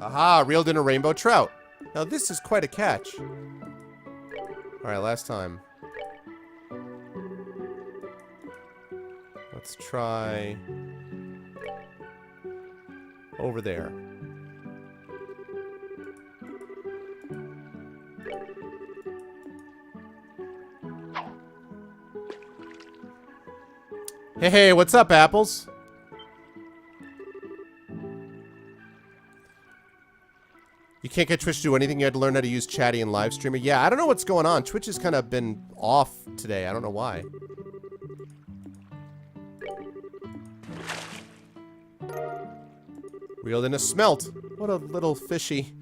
Aha, reeled in a rainbow trout. Now this is quite a catch. Alright, last time. Let's try over there. Hey, what's up, apples? You can't get Twitch to do anything. You had to learn how to use Chatty and live streamer. Yeah, I don't know what's going on. Twitch has kind of been off today. I don't know why. Reeled in a smelt. What a little fishy.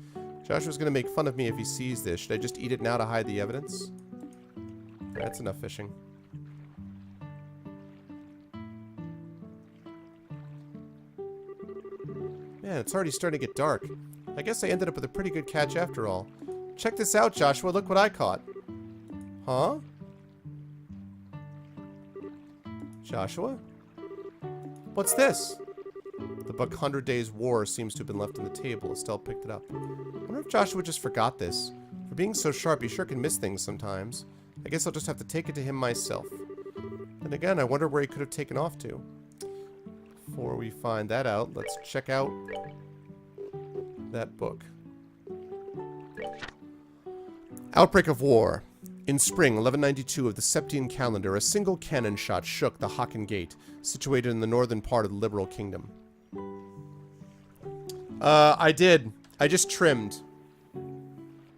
Joshua's gonna make fun of me if he sees this. Should I just eat it now to hide the evidence? That's enough fishing. Man, it's already starting to get dark. I guess I ended up with a pretty good catch after all. Check this out, Joshua. Look what I caught. Huh? Joshua? What's this? The book 100 Days War seems to have been left on the table. Estelle picked it up. I wonder if Joshua just forgot this. For being so sharp, he sure can miss things sometimes. I guess I'll just have to take it to him myself. And again, I wonder where he could have taken off to. Before we find that out, let's check out that book. Outbreak of War. In spring 1192 of the Septian calendar, a single cannon shot shook the Haken Gate, situated in the northern part of the Liberal Kingdom. I did. I just trimmed.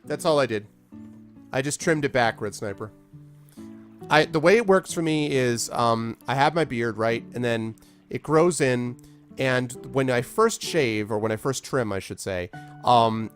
That's all I did. I just trimmed it back, Red Sniper. The way it works for me is, I have my beard, right? And then it grows in, and when I first shave, or when I first trim, I should say,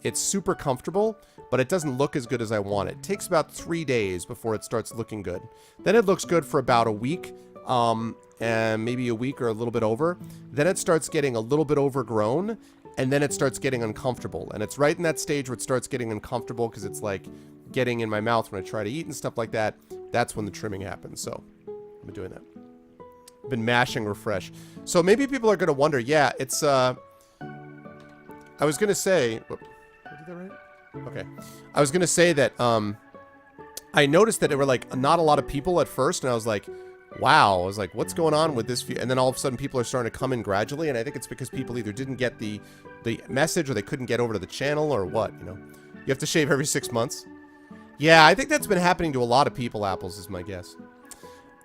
it's super comfortable, but it doesn't look as good as I want it. It takes about 3 days before it starts looking good. Then it looks good for about a week, and maybe a week or a little bit over. Then it starts getting a little bit overgrown, and then it starts getting uncomfortable. And it's right in that stage where it starts getting uncomfortable because it's like getting in my mouth when I try to eat and stuff like that. That's when the trimming happens. So I've been doing that. I've been mashing refresh. So maybe people are going to wonder, yeah, it's, I was going to say, whoop, did I do that right? Okay. I was going to say that, I noticed that there were like not a lot of people at first, and I was like, wow, I was like, what's going on with this view? And then all of a sudden people are starting to come in gradually, and I think it's because people either didn't get the message, or they couldn't get over to the channel, or what, you know. You have to shave every 6 months. Yeah, I think that's been happening to a lot of people, Apples, is my guess.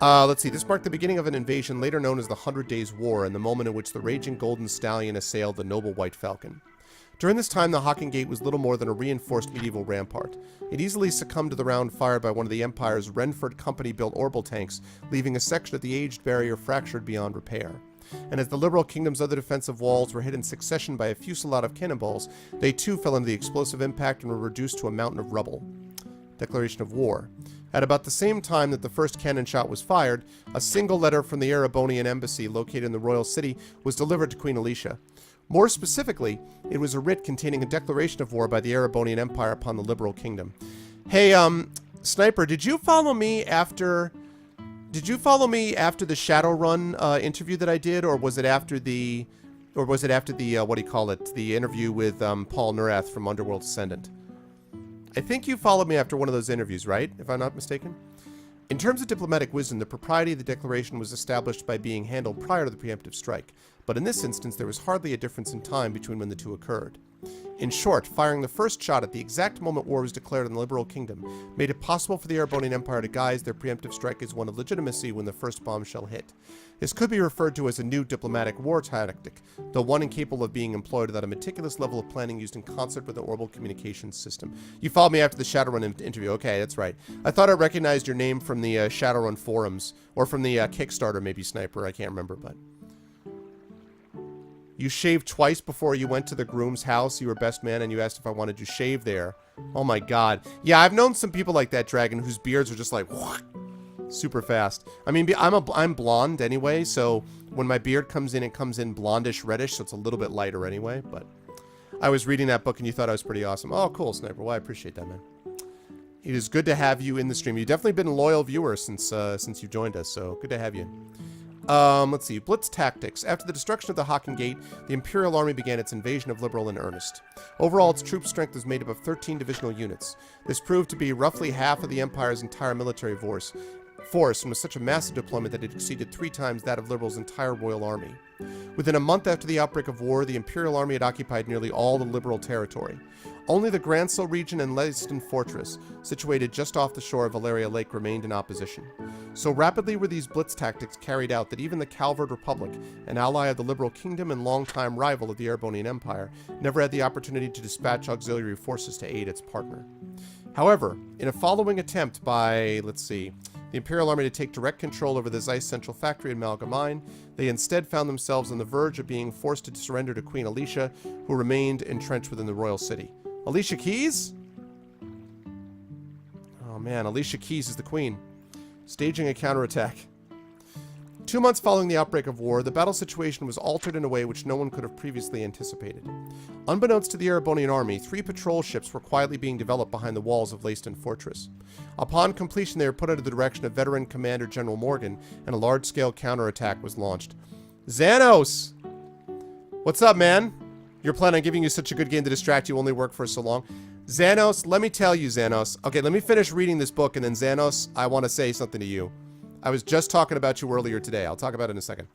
Let's see, this marked the beginning of an invasion later known as the 100 Days War, and the moment in which the raging Golden Stallion assailed the noble White Falcon. During this time, the Haken Gate was little more than a reinforced medieval rampart. It easily succumbed to the round fired by one of the Empire's Renford Company-built orbital tanks, leaving a section of the aged barrier fractured beyond repair. And as the Liberal Kingdom's other defensive walls were hit in succession by a fusillade of cannonballs, they too fell into the explosive impact and were reduced to a mountain of rubble. Declaration of War. At about the same time that the first cannon shot was fired, a single letter from the Erebonian embassy located in the royal city was delivered to Queen Alicia. More specifically, it was a writ containing a declaration of war by the Erebonian Empire upon the Liberal Kingdom. Hey, Sniper, did you follow me after the Shadowrun interview that I did, or was it after the what do you call it, the interview with Paul Neurath from Underworld Ascendant? I think you followed me after one of those interviews, right? If I'm not mistaken. In terms of diplomatic wisdom, the propriety of the declaration was established by being handled prior to the preemptive strike, but in this instance there was hardly a difference in time between when the two occurred. In short, firing the first shot at the exact moment war was declared in the Liberal Kingdom made it possible for the Erebonian Empire to guise their preemptive strike as one of legitimacy when the first bombshell hit. This could be referred to as a new diplomatic war tactic, though one incapable of being employed without a meticulous level of planning used in concert with the orbital communications system. You followed me after the Shadowrun interview. Okay, that's right. I thought I recognized your name from the Shadowrun forums, or from the Kickstarter, maybe, Sniper. I can't remember, but... You shaved twice before you went to the groom's house. You were best man, and you asked if I wanted to shave there. Oh my god. Yeah, I've known some people like that, Dragon, whose beards are just like... super fast. I mean, I'm blonde anyway, so when my beard comes in, it comes in blondish reddish, so it's a little bit lighter anyway, but I was reading that book and you thought I was pretty awesome. Oh, cool, Sniper. Well, I appreciate that, man. It is good to have you in the stream. You've definitely been a loyal viewer since you joined us, so good to have you. Let's see. Blitz tactics. After the destruction of the Haken Gate, the Imperial Army began its invasion of Liberl in earnest. Overall, its troop strength was made up of 13 divisional units. This proved to be roughly half of the Empire's entire military force, and was such a massive deployment that it exceeded 3 times that of Liberl's entire royal army. Within a month after the outbreak of war, the Imperial Army had occupied nearly all the Liberl territory. Only the Gransel region and Leiston Fortress, situated just off the shore of Valeria Lake, remained in opposition. So rapidly were these blitz tactics carried out that even the Calvard Republic, an ally of the Liberal Kingdom and longtime rival of the Erebonian Empire, never had the opportunity to dispatch auxiliary forces to aid its partner. However, in a following attempt by, the Imperial Army to take direct control over the Zeiss Central Factory in Malgamine, they instead found themselves on the verge of being forced to surrender to Queen Alicia, who remained entrenched within the royal city. Alicia Keys? Oh man, Alicia Keys is the queen. Staging a counterattack. 2 months following the outbreak of war, the battle situation was altered in a way which no one could have previously anticipated. Unbeknownst to the Erebonian army, 3 patrol ships were quietly being developed behind the walls of Leiston Fortress. Upon completion, they were put under the direction of veteran Commander General Morgan, and a large-scale counterattack was launched. Xanos! What's up, man? Your plan on giving you such a good game to distract you only worked for so long. Xanos, let me tell you, Xanos. Okay, let me finish reading this book, and then Xanos, I want to say something to you. I was just talking about you earlier today. I'll talk about it in a second.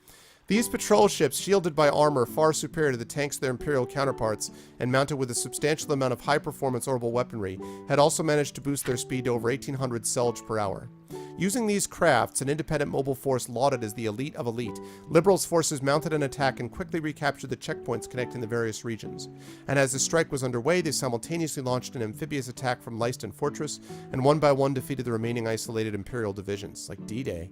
These patrol ships, shielded by armor far superior to the tanks of their Imperial counterparts, and mounted with a substantial amount of high-performance orbital weaponry, had also managed to boost their speed to over 1,800 selge per hour. Using these crafts, an independent mobile force lauded as the elite of elite, Liberals' forces mounted an attack and quickly recaptured the checkpoints connecting the various regions. And as the strike was underway, they simultaneously launched an amphibious attack from Leiston Fortress, and one by one defeated the remaining isolated Imperial divisions, like D-Day.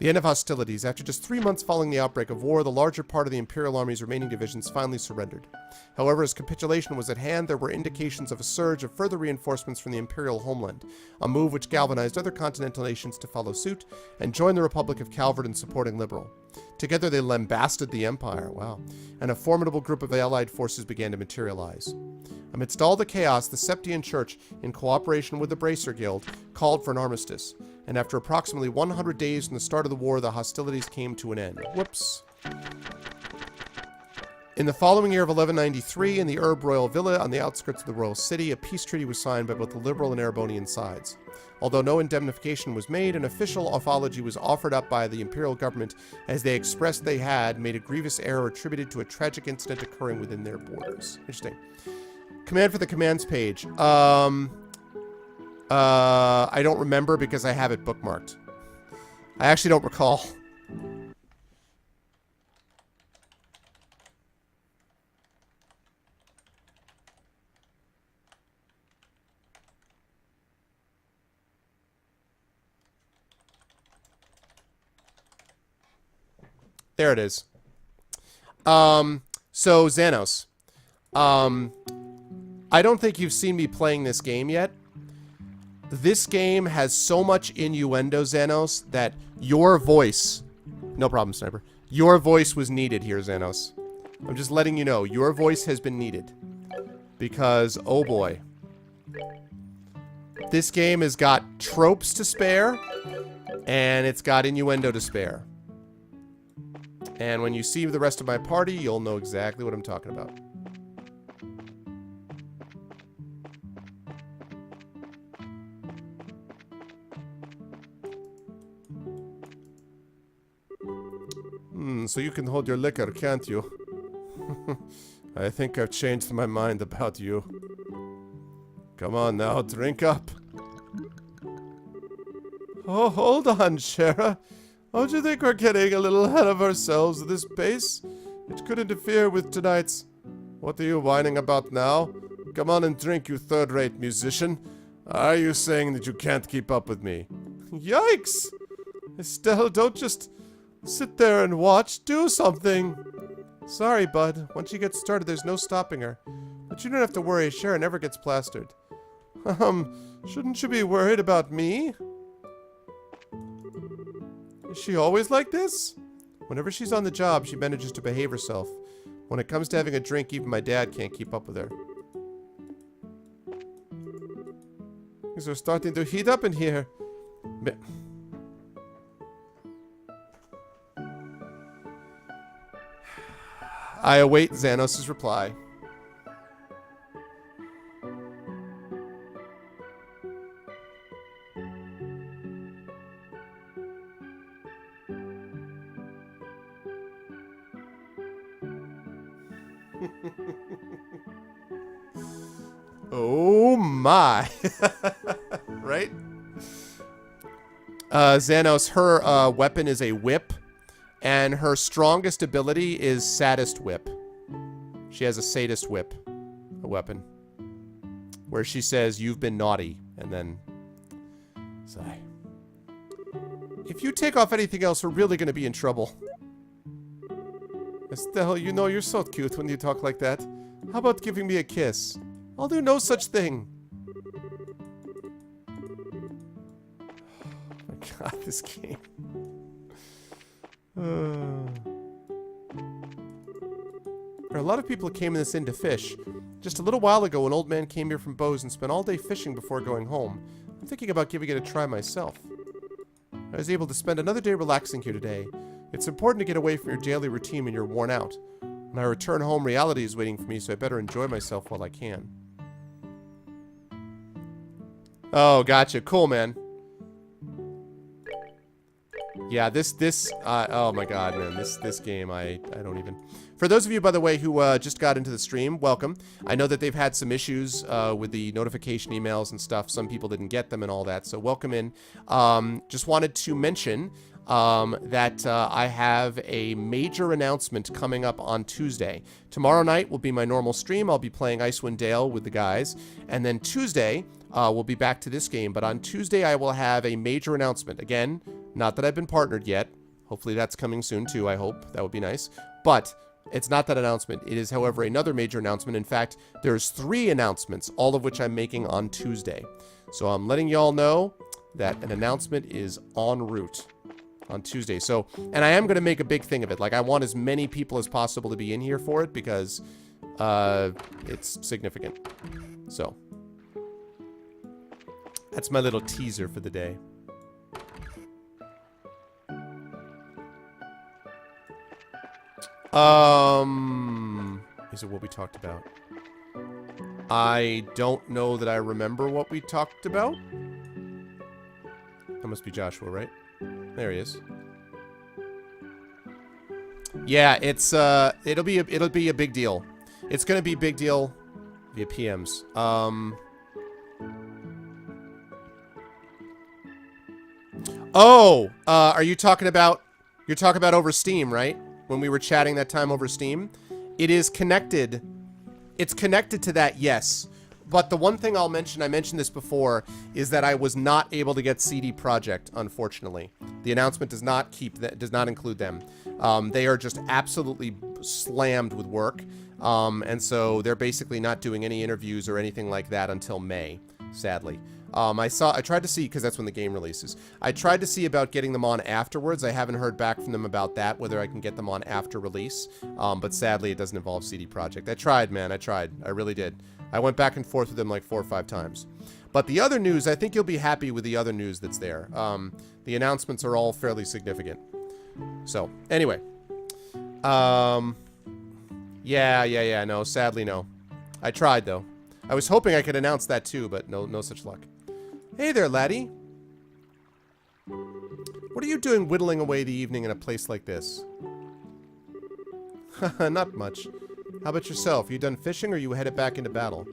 The end of hostilities. After just 3 months following the outbreak of war, the larger part of the Imperial Army's remaining divisions finally surrendered. However, as capitulation was at hand, there were indications of a surge of further reinforcements from the Imperial homeland, a move which galvanized other continental nations to follow suit and join the Republic of Calvard in supporting Liberl. Together they lambasted the Empire, and a formidable group of allied forces began to materialize. Amidst all the chaos, the Septian Church, in cooperation with the Bracer Guild, called for an armistice, and after approximately 100 days from the start of the war, the hostilities came to an end. Whoops. In the following year of 1193, in the Herb Royal Villa on the outskirts of the royal city, a peace treaty was signed by both the Liberal and Erebonian sides. Although no indemnification was made, an official apology was offered up by the Imperial government as they expressed they had made a grievous error attributed to a tragic incident occurring within their borders. Interesting. Command for the commands page. I don't remember because I have it bookmarked. I actually don't recall. There it is. So Xanos. I don't think you've seen me playing this game yet. This game has so much innuendo, Xanos, that your voice... No problem, Sniper. Your voice was needed here, Xanos. I'm just letting you know, your voice has been needed. Because, oh boy. This game has got tropes to spare, and it's got innuendo to spare. And when you see the rest of my party, you'll know exactly what I'm talking about. So you can hold your liquor, can't you? I think I've changed my mind about you. Come on now, drink up. Oh, hold on, Shara. Don't you think we're getting a little ahead of ourselves at this pace? It could interfere with tonight's... What are you whining about now? Come on and drink, you third-rate musician. Are you saying that you can't keep up with me? Yikes! Estelle, don't just sit there and watch. Do something! Sorry, bud. Once she gets started, there's no stopping her. But you don't have to worry. Shara never gets plastered. Shouldn't you be worried about me? Is she always like this? Whenever she's on the job, she manages to behave herself. When it comes to having a drink, even my dad can't keep up with her. Things are starting to heat up in here. I await Xanos' reply. Oh my. Right? Xanos, her weapon is a whip, and her strongest ability is Sadist Whip. She has a Sadist Whip, a weapon, where she says, "You've been naughty," and then sigh. If you take off anything else, we're really going to be in trouble. Estelle, you know you're so cute when you talk like that. How about giving me a kiss? I'll do no such thing. Oh my god, this game. There are a lot of people who came in this inn to fish. Just a little while ago, an old man came here from Bose and spent all day fishing before going home. I'm thinking about giving it a try myself. I was able to spend another day relaxing here today. It's important to get away from your daily routine when you're worn out. When I return home, reality is waiting for me, so I better enjoy myself while I can. Oh, gotcha. Cool, man. Yeah, oh my god, man, this game, I don't even... For those of you, by the way, who just got into the stream, welcome. I know that they've had some issues with the notification emails and stuff. Some people didn't get them and all that, so welcome in. Just wanted to mention that I have a major announcement coming up on Tuesday. Tomorrow night will be my normal stream. I'll be playing Icewind Dale with the guys, and then Tuesday, we'll be back to this game, but on Tuesday I will have a major announcement. Again, not that I've been partnered yet. Hopefully that's coming soon too, I hope. That would be nice. But it's not that announcement. It is, however, another major announcement. In fact, there's 3 announcements, all of which I'm making on Tuesday. So I'm letting y'all know that an announcement is en route on Tuesday. So, and I am going to make a big thing of it. Like, I want as many people as possible to be in here for it because it's significant. So, that's my little teaser for the day. Is it what we talked about? I don't know that I remember what we talked about. That must be Joshua, right? There he is. Yeah, it's it'll be a big deal. It's gonna be a big deal via PMs. Oh, are you talking about? You're talking about over Steam, right? When we were chatting that time over Steam, it is connected. It's connected to that, yes. But the one thing I'll mention, I mentioned this before, is that I was not able to get CD Projekt, unfortunately. The announcement does not include them. They are just absolutely slammed with work, and so they're basically not doing any interviews or anything like that until May, sadly. I tried to see, because that's when the game releases. I tried to see about getting them on afterwards. I haven't heard back from them about that, whether I can get them on after release. But sadly, it doesn't involve CD Projekt. I tried, man. I tried. I really did. I went back and forth with them like 4 or 5 times. But the other news, I think you'll be happy with the other news that's there. The announcements are all fairly significant. So, anyway. Yeah, no. Sadly, no. I tried, though. I was hoping I could announce that, too, but no such luck. Hey there, laddie. What are you doing whittling away the evening in a place like this? Haha, not much. How about yourself? You done fishing or you headed back into battle?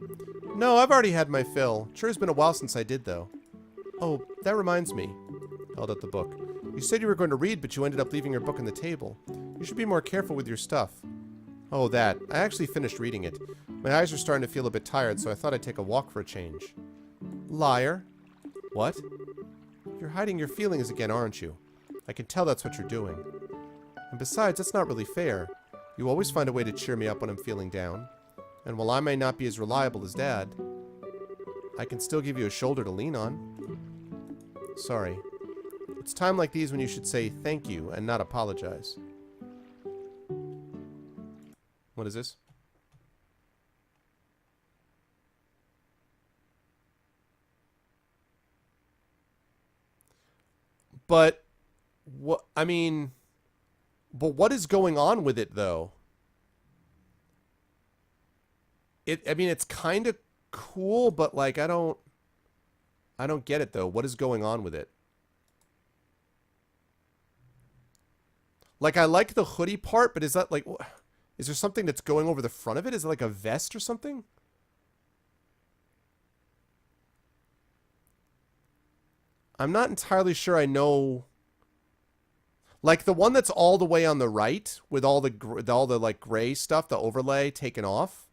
No, I've already had my fill. Sure has been a while since I did, though. Oh, that reminds me. Held up the book. You said you were going to read, but you ended up leaving your book on the table. You should be more careful with your stuff. Oh, that. I actually finished reading it. My eyes are starting to feel a bit tired, so I thought I'd take a walk for a change. Liar. What? You're hiding your feelings again, aren't you? I can tell that's what you're doing. And besides, that's not really fair. You always find a way to cheer me up when I'm feeling down. And while I may not be as reliable as Dad, I can still give you a shoulder to lean on. Sorry. It's time like these when you should say thank you and not apologize. What is this? But what, I mean, but what is going on with it though? I mean, it's kind of cool, but like I don't get it though. What is going on with it? Like I like the hoodie part, but is that like is there something that's going over the front of it? Is it like a vest or something? I'm not entirely sure I know. Like the one that's all the way on the right with all the like gray stuff, the overlay taken off.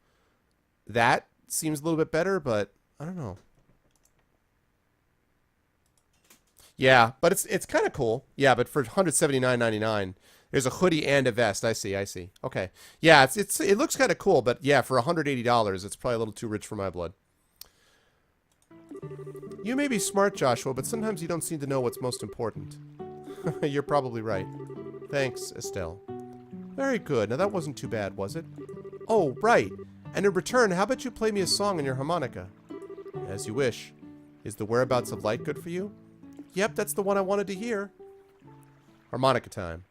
That seems a little bit better, but I don't know. Yeah, but it's kind of cool. Yeah, but for $179.99, there's a hoodie and a vest. I see. I see. Okay. Yeah, it looks kind of cool, but yeah, for $180, it's probably a little too rich for my blood. You may be smart, Joshua, but sometimes you don't seem to know what's most important. You're probably right. Thanks, Estelle. Very good. Now that wasn't too bad, was it? Oh, right. And in return, how about you play me a song on your harmonica? As you wish. Is the Whereabouts of Light good for you? Yep, that's the one I wanted to hear. Harmonica time.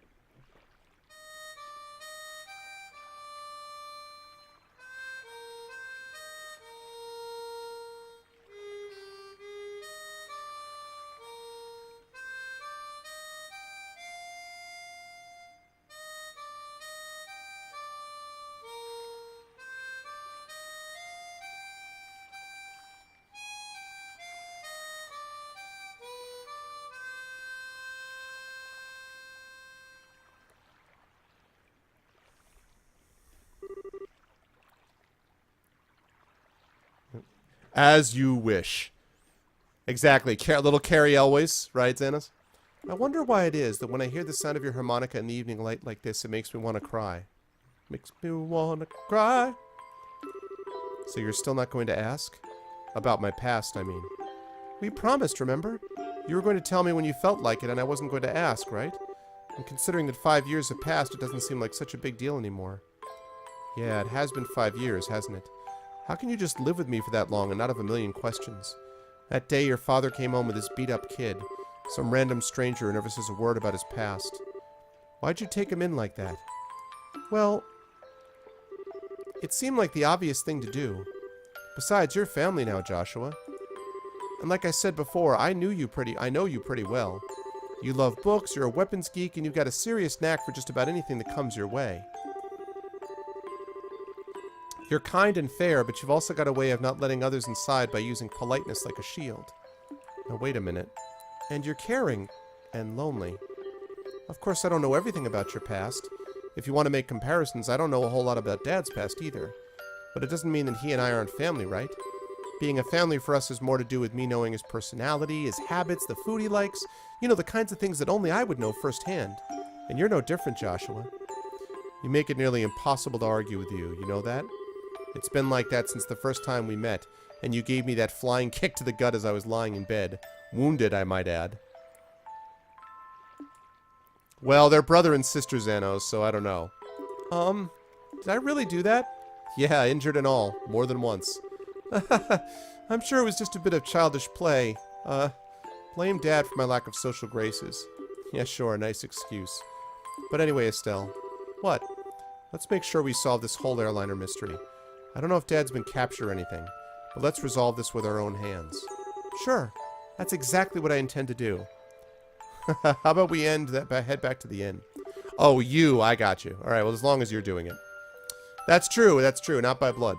As you wish. Exactly. Little Carrie Elways, right, Xanos? I wonder why it is that when I hear the sound of your harmonica in the evening light like this, it makes me want to cry. Makes me want to cry. So you're still not going to ask? About my past, I mean. We promised, remember? You were going to tell me when you felt like it, and I wasn't going to ask, right? And considering that 5 years have passed, it doesn't seem like such a big deal anymore. Yeah, it has been 5 years, hasn't it? How can you just live with me for that long and not have a million questions? That day your father came home with his beat-up kid. Some random stranger who never says a word about his past. Why'd you take him in like that? Well, it seemed like the obvious thing to do. Besides, you're family now, Joshua. And like I said before, I know you pretty well. You love books, you're a weapons geek, and you've got a serious knack for just about anything that comes your way. You're kind and fair, but you've also got a way of not letting others inside by using politeness like a shield. Now wait a minute. And you're caring and lonely. Of course, I don't know everything about your past. If you want to make comparisons, I don't know a whole lot about Dad's past either. But it doesn't mean that he and I aren't family, right? Being a family for us has more to do with me knowing his personality, his habits, the food he likes. You know, the kinds of things that only I would know firsthand. And you're no different, Joshua. You make it nearly impossible to argue with you, you know that? It's been like that since the first time we met, and you gave me that flying kick to the gut as I was lying in bed. Wounded, I might add. Well, they're brother and sister Xanos, so I don't know. Did I really do that? Yeah, injured and all. More than once. I'm sure it was just a bit of childish play. Blame Dad for my lack of social graces. Yeah, sure, nice excuse. But anyway, Estelle. What? Let's make sure we solve this whole airliner mystery. I don't know if Dad's been captured or anything, but let's resolve this with our own hands. Sure. That's exactly what I intend to do. How about we head back to the inn? Oh, I got you. Alright, well, as long as you're doing it. That's true, not by blood.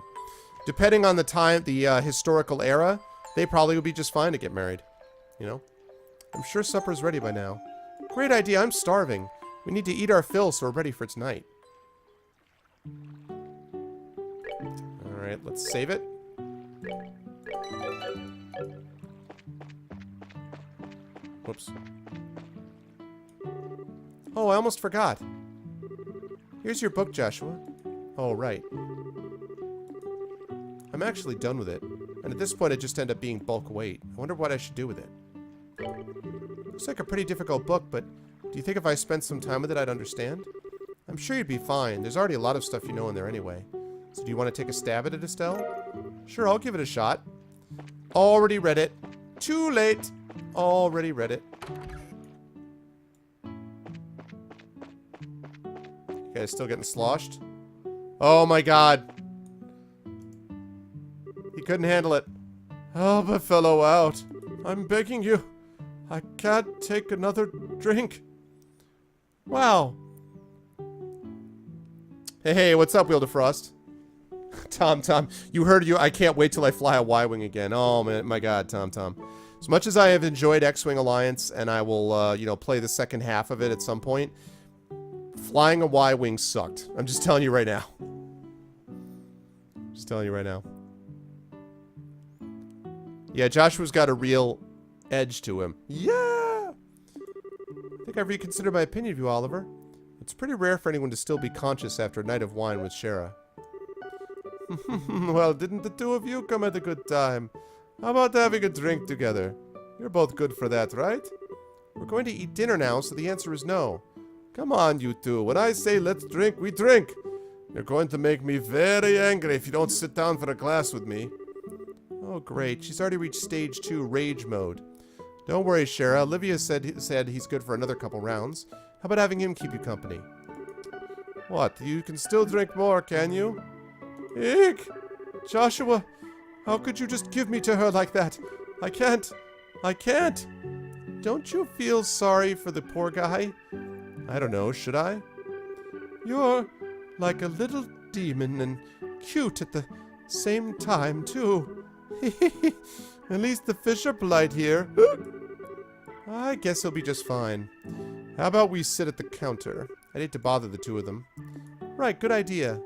Depending on the time, the historical era, they probably would be just fine to get married. You know? I'm sure supper's ready by now. Great idea, I'm starving. We need to eat our fill so we're ready for tonight. Alright, let's save it. Whoops. Oh, I almost forgot. Here's your book, Joshua. Oh, right. I'm actually done with it. And at this point, it just ended up being bulk weight. I wonder what I should do with it. Looks like a pretty difficult book, but do you think if I spent some time with it, I'd understand? I'm sure you'd be fine. There's already a lot of stuff you know in there anyway. So do you want to take a stab at it, Estelle? Sure, I'll give it a shot. Already read it. Too late. Already read it. You guys still getting sloshed? Oh my god. couldn't handle it. Help a fellow out. I'm begging you. I can't take another drink. Wow. Hey, what's up, Wheel to Frost? Tom, you heard you. I can't wait till I fly a Y-Wing again. Oh, man, my God, Tom. As much as I have enjoyed X-Wing Alliance, and I will, you know, play the second half of it at some point, flying a Y-Wing sucked. I'm just telling you right now. Just telling you right now. Yeah, Joshua's got a real edge to him. Yeah! I think I've reconsidered my opinion of you, Oliver. It's pretty rare for anyone to still be conscious after a night of wine with Shara. Well, didn't the two of you come at a good time? How about having a drink together? You're both good for that, right? We're going to eat dinner now, so the answer is no. Come on, you two. When I say let's drink, we drink. You're going to make me very angry if you don't sit down for a glass with me. Oh, great. She's already reached stage 2, rage mode. Don't worry, Shara. Olivia said he's good for another couple rounds. How about having him keep you company? What? You can still drink more, can you? Eek! Joshua, how could you just give me to her like that? I can't. Don't you feel sorry for the poor guy? I don't know, should I? You're like a little demon and cute at the same time, too. At least the fish are polite here. I guess he'll be just fine. How about we sit at the counter? I'd hate to bother the two of them. Right, good idea.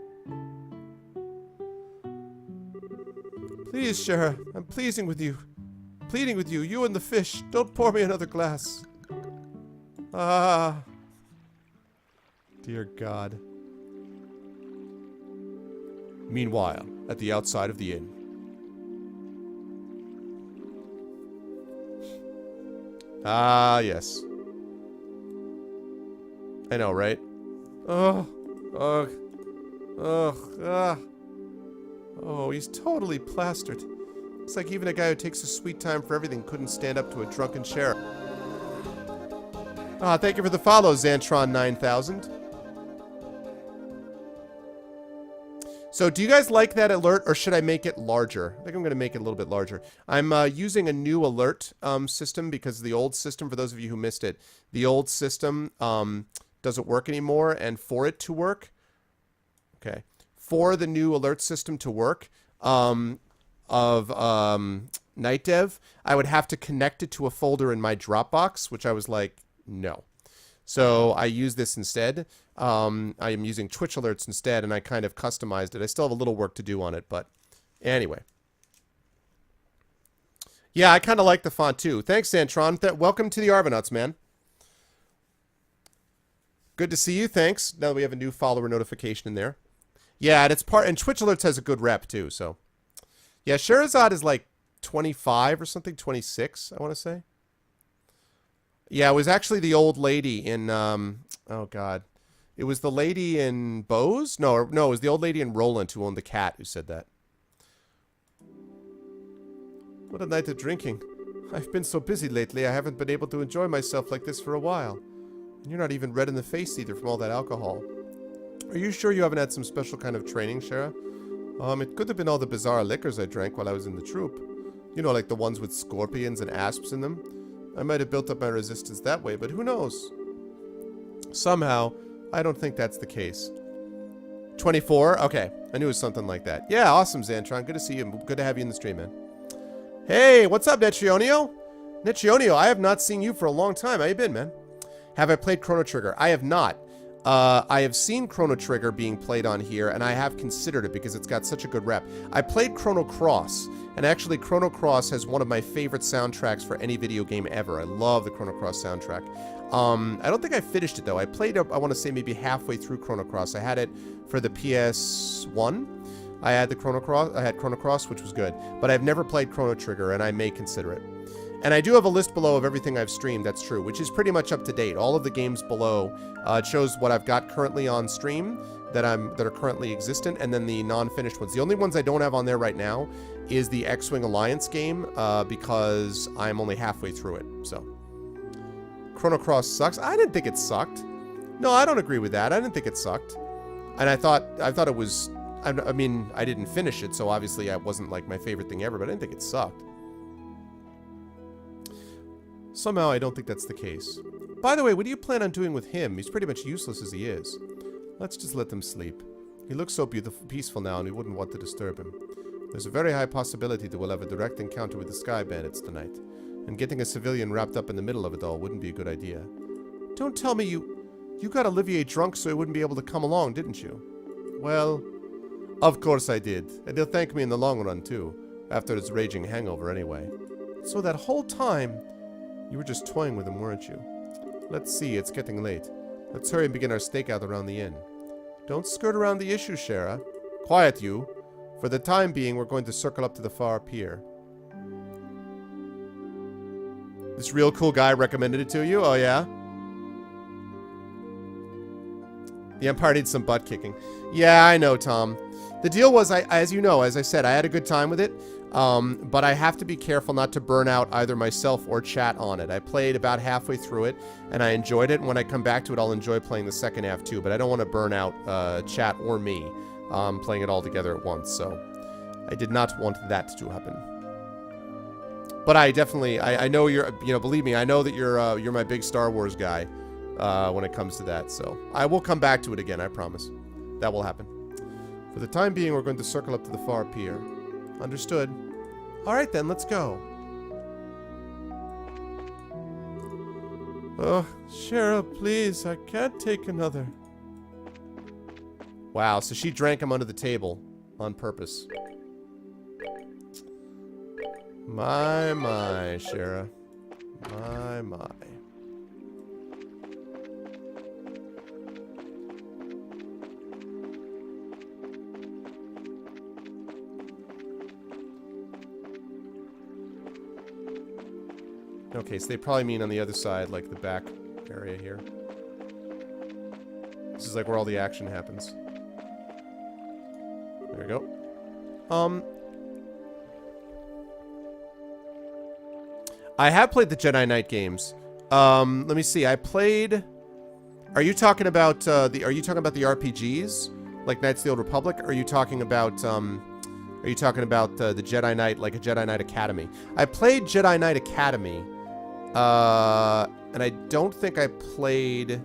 Please, Shara, I'm pleading with you. You and the fish. Don't pour me another glass. Ah. Dear God. Meanwhile, at the outside of the inn. Ah, yes. I know, right? Oh, he's totally plastered. Looks like even a guy who takes his sweet time for everything couldn't stand up to a drunken sheriff. Ah, thank you for the follow, Xantron 9000. So, do you guys like that alert, or should I make it larger? I think I'm going to make it a little bit larger. I'm using a new alert system because the old system, for those of you who missed it, the old system doesn't work anymore, and for it to work, okay, for the new alert system to work of Night Dev, I would have to connect it to a folder in my Dropbox, which I was like, no. So I use this instead. I am using Twitch alerts instead, and I kind of customized it. I still have a little work to do on it, but anyway. Yeah, I kind of like the font too. Thanks, Santron. Welcome to the Arvanauts, man. Good to see you. Thanks. Now that we have a new follower notification in there. Yeah, and it's and Twitch alerts has a good rep too. So, yeah, Sherazade is like 25 or something, 26, I want to say. Yeah, it was actually the old lady in, oh God. It was the lady in Bose? No, it was the old lady in Roland who owned the cat who said that. What a night of drinking. I've been so busy lately, I haven't been able to enjoy myself like this for a while. And you're not even red in the face either from all that alcohol. Are you sure you haven't had some special kind of training, Shara? It could have been all the bizarre liquors I drank while I was in the troop. You know, like the ones with scorpions and asps in them. I might have built up my resistance that way, but who knows? Somehow, I don't think that's the case. 24? Okay. I knew it was something like that. Yeah, awesome, Xantron. Good to see you. Good to have you in the stream, man. Hey, what's up, Netrionio? Netrionio, I have not seen you for a long time. How you been, man? Have I played Chrono Trigger? I have not. I have seen Chrono Trigger being played on here, and I have considered it because it's got such a good rep. I played Chrono Cross, and actually Chrono Cross has one of my favorite soundtracks for any video game ever. I love the Chrono Cross soundtrack. I don't think I finished it, though. I played, I want to say, maybe halfway through Chrono Cross. I had it for the PS1. I had Chrono Cross, which was good. But I've never played Chrono Trigger, and I may consider it. And I do have a list below of everything I've streamed, that's true, which is pretty much up to date. All of the games below, it shows what I've got currently on stream that are currently existent, and then the non-finished ones. The only ones I don't have on there right now is the X-Wing Alliance game, because I'm only halfway through it, so. Chrono Cross sucks? I didn't think it sucked. No, I don't agree with that. I didn't think it sucked. And I thought it was I mean, I didn't finish it, so obviously it wasn't like my favorite thing ever, but I didn't think it sucked. Somehow I don't think that's the case. By the way, what do you plan on doing with him? He's pretty much useless as he is. Let's just let them sleep. He looks so beautiful, peaceful now, and we wouldn't want to disturb him. There's a very high possibility that we'll have a direct encounter with the Sky Bandits tonight, and getting a civilian wrapped up in the middle of it all wouldn't be a good idea. Don't tell me you got Olivier drunk so he wouldn't be able to come along, didn't you? Well, of course I did, and he'll thank me in the long run too, after his raging hangover anyway. So that whole time, you were just toying with him, weren't you? Let's see, it's getting late. Let's hurry and begin our stakeout around the inn. Don't skirt around the issue, Shara. Quiet, you. For the time being, we're going to circle up to the far pier. This real cool guy recommended it to you? Oh, yeah? The Empire needs some butt kicking. Yeah, I know, Tom. The deal was, as you know, as I said, I had a good time with it. But I have to be careful not to burn out either myself or chat on it. I played about halfway through it, and I enjoyed it. And when I come back to it, I'll enjoy playing the second half too. But I don't want to burn out chat or me playing it all together at once. So I did not want that to happen. But I definitely, I know you're, believe me, I know that you're my big Star Wars guy when it comes to that. So I will come back to it again, I promise. That will happen. For the time being, we're going to circle up to the far pier. Understood. Alright then, let's go. Oh, Shara, please, I can't take another. Wow, so she drank him under the table on purpose. My, Shara. My. Okay, so they probably mean on the other side, like the back area here. This is like where all the action happens. There we go. I have played the Jedi Knight games. Let me see. I played. Are you talking about the RPGs, like Knights of the Old Republic? Or are you talking about the Jedi Knight, like a Jedi Knight Academy? I played Jedi Knight Academy. And I don't think I played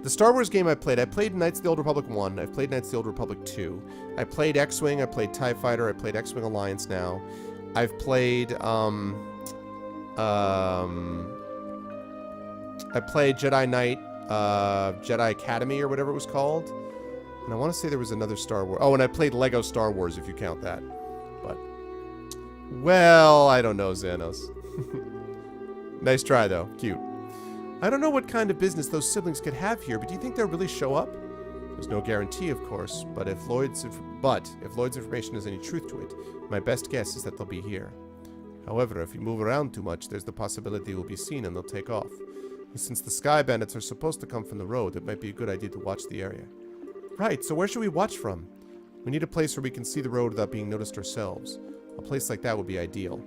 the Star Wars game. I played Knights of the Old Republic 1. I've played Knights of the Old Republic 2. I played X-Wing. I played TIE Fighter. I played X-Wing Alliance now. I've played, I played Jedi Knight, Jedi Academy or whatever it was called. And I want to say there was another Star Wars. Oh, and I played Lego Star Wars, if you count that. But, well, I don't know, Xanos. Nice try, though. Cute. I don't know what kind of business those siblings could have here, but do you think they'll really show up? There's no guarantee, of course, but if Lloyd's information has any truth to it, my best guess is that they'll be here. However, if you move around too much, there's the possibility you'll be seen and they'll take off. And since the Sky Bandits are supposed to come from the road, it might be a good idea to watch the area. Right, so where should we watch from? We need a place where we can see the road without being noticed ourselves. A place like that would be ideal.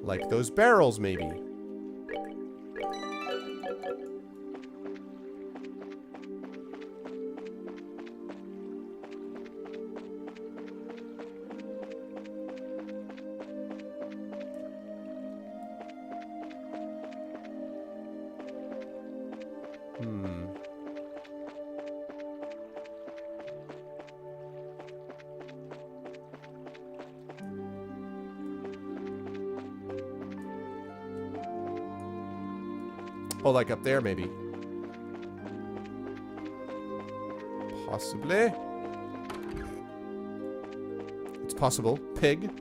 Like those barrels, maybe. Oh, like up there, maybe. Possibly. It's possible. Pig.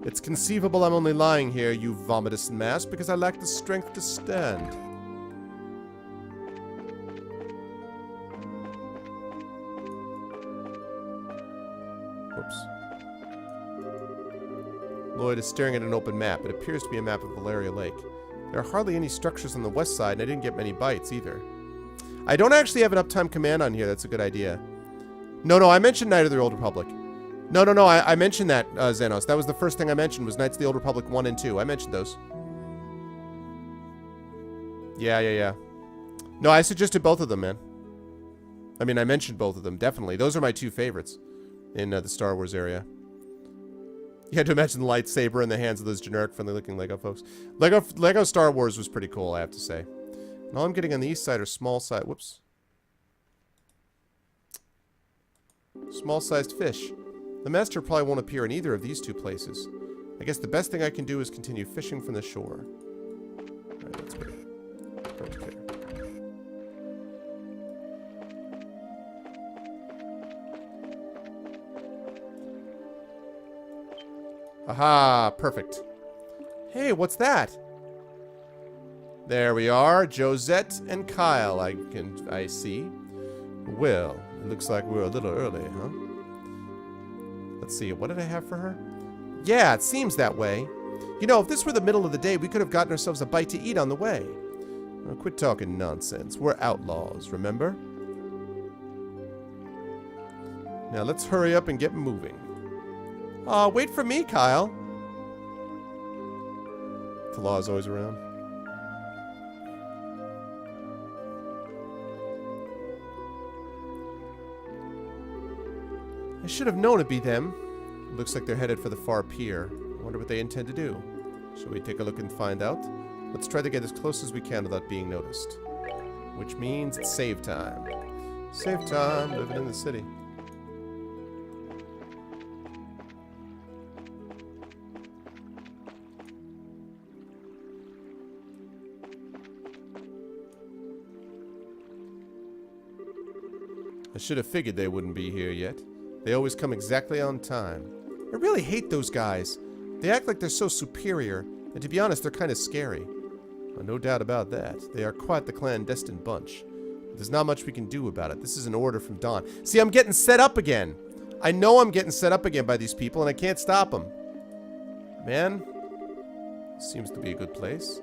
It's conceivable I'm only lying here, you vomitous mass, because I lack the strength to stand. Whoops. Lloyd is staring at an open map. It appears to be a map of Valeria Lake. There are hardly any structures on the west side, and I didn't get many bites either. I don't actually have an uptime command on here. That's a good idea. No, I mentioned Knight of the Old Republic. No, I mentioned that, Xanos. That was the first thing I mentioned, was Knights of the Old Republic 1 and 2. I mentioned those. Yeah. No, I suggested both of them, man. I mean, I mentioned both of them, definitely. Those are my two favorites. in the Star Wars area. You had to imagine the lightsaber in the hands of those generic friendly-looking Lego folks. Lego Star Wars was pretty cool, I have to say. And all I'm getting on the east side are small-sized... Whoops. Small-sized fish. The master probably won't appear in either of these two places. I guess the best thing I can do is continue fishing from the shore. Alright, let's go. Okay. Aha, perfect. Hey, what's that? There we are, Josette and Kyle, I see. Well, it looks like we're a little early, huh? Let's see, what did I have for her? Yeah, it seems that way. You know, if this were the middle of the day, we could have gotten ourselves a bite to eat on the way. Well, quit talking nonsense. We're outlaws, remember? Now let's hurry up and get moving. Aw, wait for me, Kyle. The law is always around. I should have known it'd be them. Looks like they're headed for the far pier. I wonder what they intend to do. Shall we take a look and find out? Let's try to get as close as we can without being noticed. Which means it's save time. Save time, living in the city. I should have figured they wouldn't be here yet. They always come exactly on time. I really hate those guys. They act like they're so superior, and to be honest, they're kind of scary. Well, no doubt about that. They are quite the clandestine bunch. But there's not much we can do about it. This is an order from Don. See, I'm getting set up again. I know I'm getting set up again by these people, and I can't stop them. Man, seems to be a good place.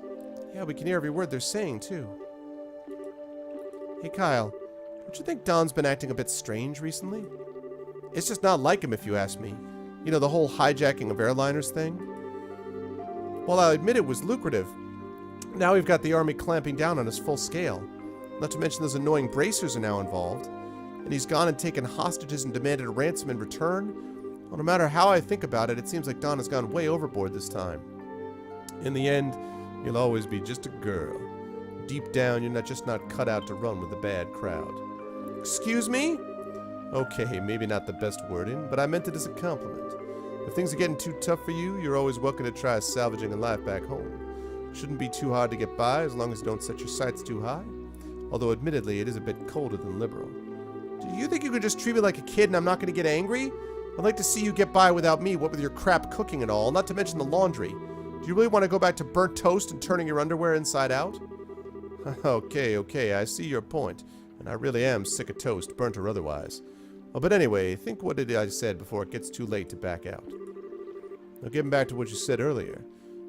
Yeah, we can hear every word they're saying, too. Hey, Kyle. Don't you think Don's been acting a bit strange recently? It's just not like him, if you ask me. You know, the whole hijacking of airliners thing? Well, I'll admit it was lucrative. Now we've got the army clamping down on us full scale. Not to mention those annoying bracers are now involved. And he's gone and taken hostages and demanded a ransom in return. Well, no matter how I think about it, it seems like Don has gone way overboard this time. In the end, you'll always be just a girl. Deep down, you're just not cut out to run with a bad crowd. Excuse me? Okay, maybe not the best wording, but I meant it as a compliment. If things are getting too tough for you, you're always welcome to try salvaging a life back home. Shouldn't be too hard to get by as long as you don't set your sights too high. Although admittedly, it is a bit colder than liberal. Do you think you could just treat me like a kid and I'm not going to get angry? I'd like to see you get by without me, what with your crap cooking and all, not to mention the laundry. Do you really want to go back to burnt toast and turning your underwear inside out? Okay, I see your point. And I really am sick of toast, burnt or otherwise. Oh, but anyway, think what I said before it gets too late to back out. Now, getting back to what you said earlier,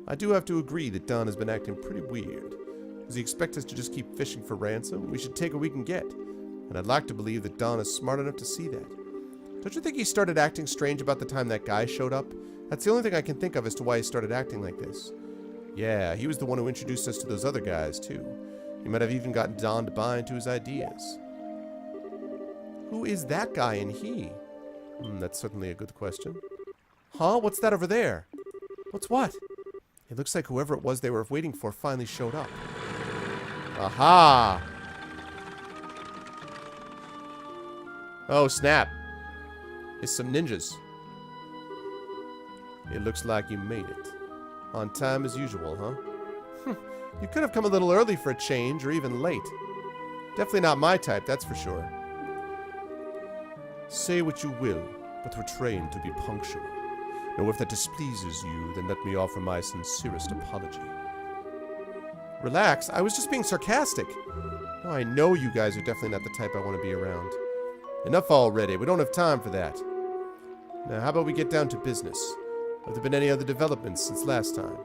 I do have to agree that Don has been acting pretty weird. Does he expect us to just keep fishing for ransom? We should take what we can get. And I'd like to believe that Don is smart enough to see that. Don't you think he started acting strange about the time that guy showed up? That's the only thing I can think of as to why he started acting like this. Yeah, he was the one who introduced us to those other guys, too. He might have even gotten Don to buy into his ideas. Who is that guy and he? That's certainly a good question. Huh? What's that over there? What's what? It looks like whoever it was they were waiting for finally showed up. Aha! Oh, snap. It's some ninjas. It looks like you made it. On time as usual, huh? You could have come a little early for a change, or even late. Definitely not my type, that's for sure. Say what you will, but we're trained to be punctual. Now, if that displeases you, then let me offer my sincerest apology. Relax, I was just being sarcastic. No, I know you guys are definitely not the type I want to be around. Enough already, we don't have time for that. Now, how about we get down to business? Have there been any other developments since last time?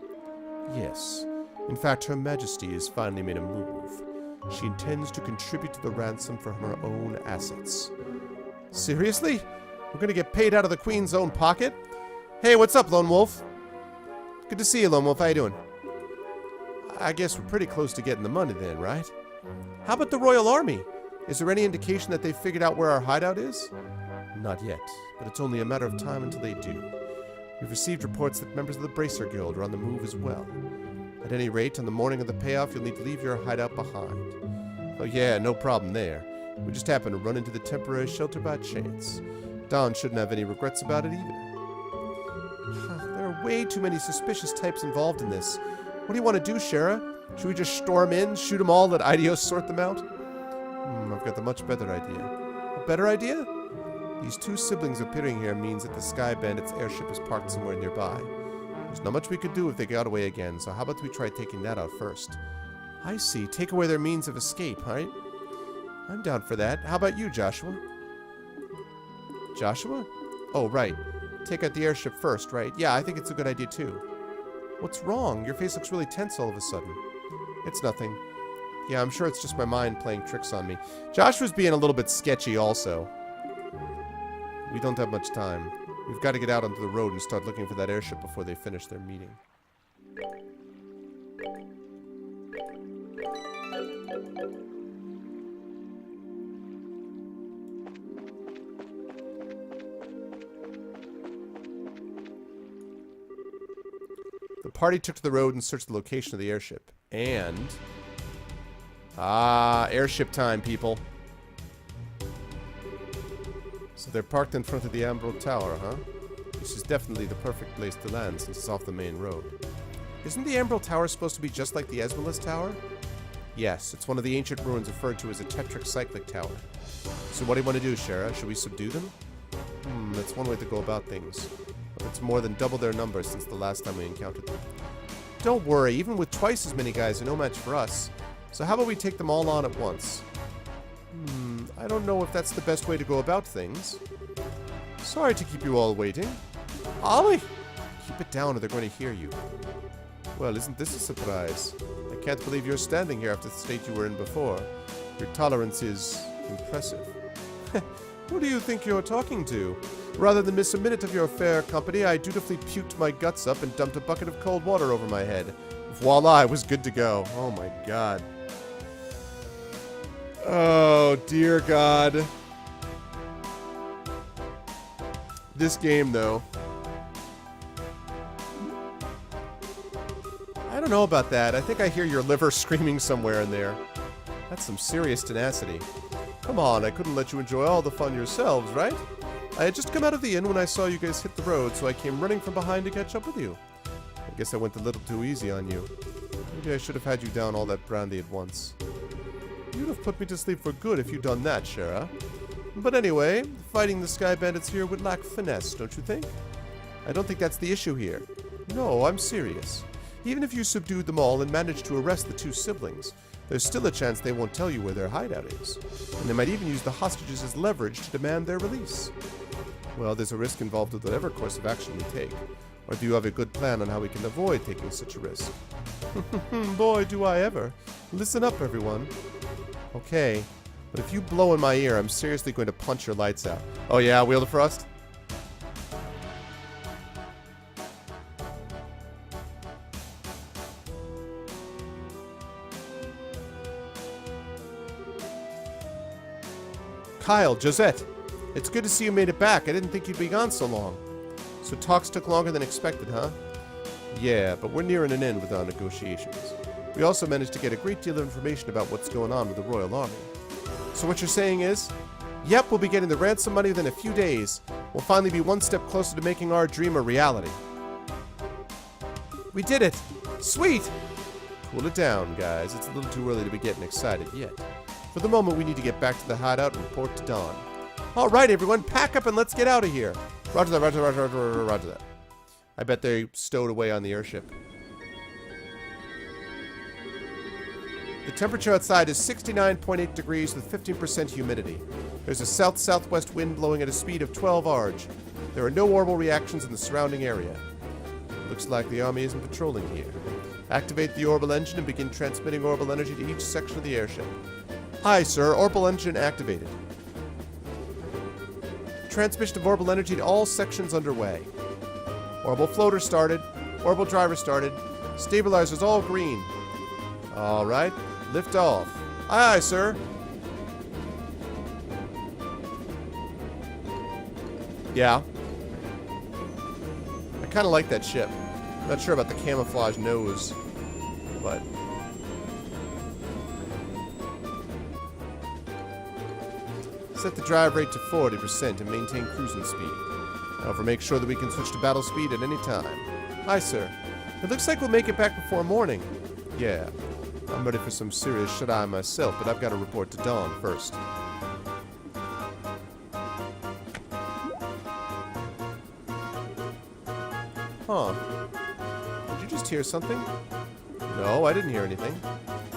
Yes. In fact, Her Majesty has finally made a move. She intends to contribute to the ransom from her own assets. Seriously? We're gonna get paid out of the Queen's own pocket? Hey, what's up, Lone Wolf? Good to see you, Lone Wolf. How you doing? I guess we're pretty close to getting the money then, right? How about the Royal Army? Is there any indication that they've figured out where our hideout is? Not yet, but it's only a matter of time until they do. We've received reports that members of the Bracer Guild are on the move as well. At any rate, on the morning of the payoff, you'll need to leave your hideout behind. Oh yeah, no problem there. We just happened to run into the temporary shelter by chance. Don shouldn't have any regrets about it either. There are way too many suspicious types involved in this. What do you want to do, Shara? Should we just storm in, shoot them all, let Idios sort them out? I've got a much better idea. A better idea? These two siblings appearing here means that the Sky Bandit's airship is parked somewhere nearby. There's not much we could do if they got away again, so how about we try taking that out first? I see. Take away their means of escape, right? I'm down for that. How about you, Joshua? Joshua? Oh, right. Take out the airship first, right? Yeah, I think it's a good idea, too. What's wrong? Your face looks really tense all of a sudden. It's nothing. Yeah, I'm sure it's just my mind playing tricks on me. Joshua's being a little bit sketchy also. We don't have much time. We've got to get out onto the road and start looking for that airship before they finish their meeting. The party took to the road and searched the location of the airship. And... airship time, people. So they're parked in front of the Emerald Tower, huh? This is definitely the perfect place to land since it's off the main road. Isn't the Emerald Tower supposed to be just like the Esmolus Tower? Yes, it's one of the ancient ruins referred to as a Tetric Cyclic Tower. So what do you want to do, Shara? Should we subdue them? That's one way to go about things. But it's more than double their number since the last time we encountered them. Don't worry, even with twice as many guys, they're no match for us. So how about we take them all on at once? I don't know if that's the best way to go about things. Sorry to keep you all waiting. Ollie! Keep it down or they're going to hear you. Well, isn't this a surprise? I can't believe you're standing here after the state you were in before. Your tolerance is impressive. Who do you think you're talking to? Rather than miss a minute of your fair company, I dutifully puked my guts up and dumped a bucket of cold water over my head. Voila, I was good to go. Oh my god. Oh, dear God. This game, though. I don't know about that. I think I hear your liver screaming somewhere in there. That's some serious tenacity. Come on, I couldn't let you enjoy all the fun yourselves, right? I had just come out of the inn when I saw you guys hit the road, so I came running from behind to catch up with you. I guess I went a little too easy on you. Maybe I should have had you down all that brandy at once. You'd have put me to sleep for good if you'd done that, Shara. But anyway, fighting the Sky Bandits here would lack finesse, don't you think? I don't think that's the issue here. No, I'm serious. Even if you subdued them all and managed to arrest the two siblings, there's still a chance they won't tell you where their hideout is. And they might even use the hostages as leverage to demand their release. Well, there's a risk involved with whatever course of action we take. Or do you have a good plan on how we can avoid taking such a risk? Boy, do I ever. Listen up, everyone. Okay, but if you blow in my ear, I'm seriously going to punch your lights out. Oh yeah, Wheel of Frost? Kyle, Josette, it's good to see you made it back. I didn't think you'd be gone so long. So talks took longer than expected, huh? Yeah, but we're nearing an end with our negotiations. We also managed to get a great deal of information about what's going on with the Royal Army. So what you're saying is, yep, we'll be getting the ransom money within a few days. We'll finally be one step closer to making our dream a reality. We did it! Sweet! Cool it down, guys. It's a little too early to be getting excited yet. For the moment, we need to get back to the hideout and report to Don. Alright, everyone, pack up and let's get out of here. Roger that, roger that. I bet they stowed away on the airship. The temperature outside is 69.8 degrees with 15% humidity. There's a south-southwest wind blowing at a speed of 12 Arj. There are no orbital reactions in the surrounding area. Looks like the army isn't patrolling here. Activate the orbital engine and begin transmitting orbital energy to each section of the airship. Aye, sir. Orbital engine activated. Transmission of orbital energy to all sections underway. Orbital floater started. Orbital driver started. Stabilizers all green. Alright. Lift off. Aye, aye, sir. Yeah. I kind of like that ship. Not sure about the camouflage nose, but... Set the drive rate to 40% and maintain cruising speed. However, make sure that we can switch to battle speed at any time. Hi, sir. It looks like we'll make it back before morning. Yeah. I'm ready for some serious shut-eye myself, but I've got to report to Dawn first. Huh. Did you just hear something? No, I didn't hear anything.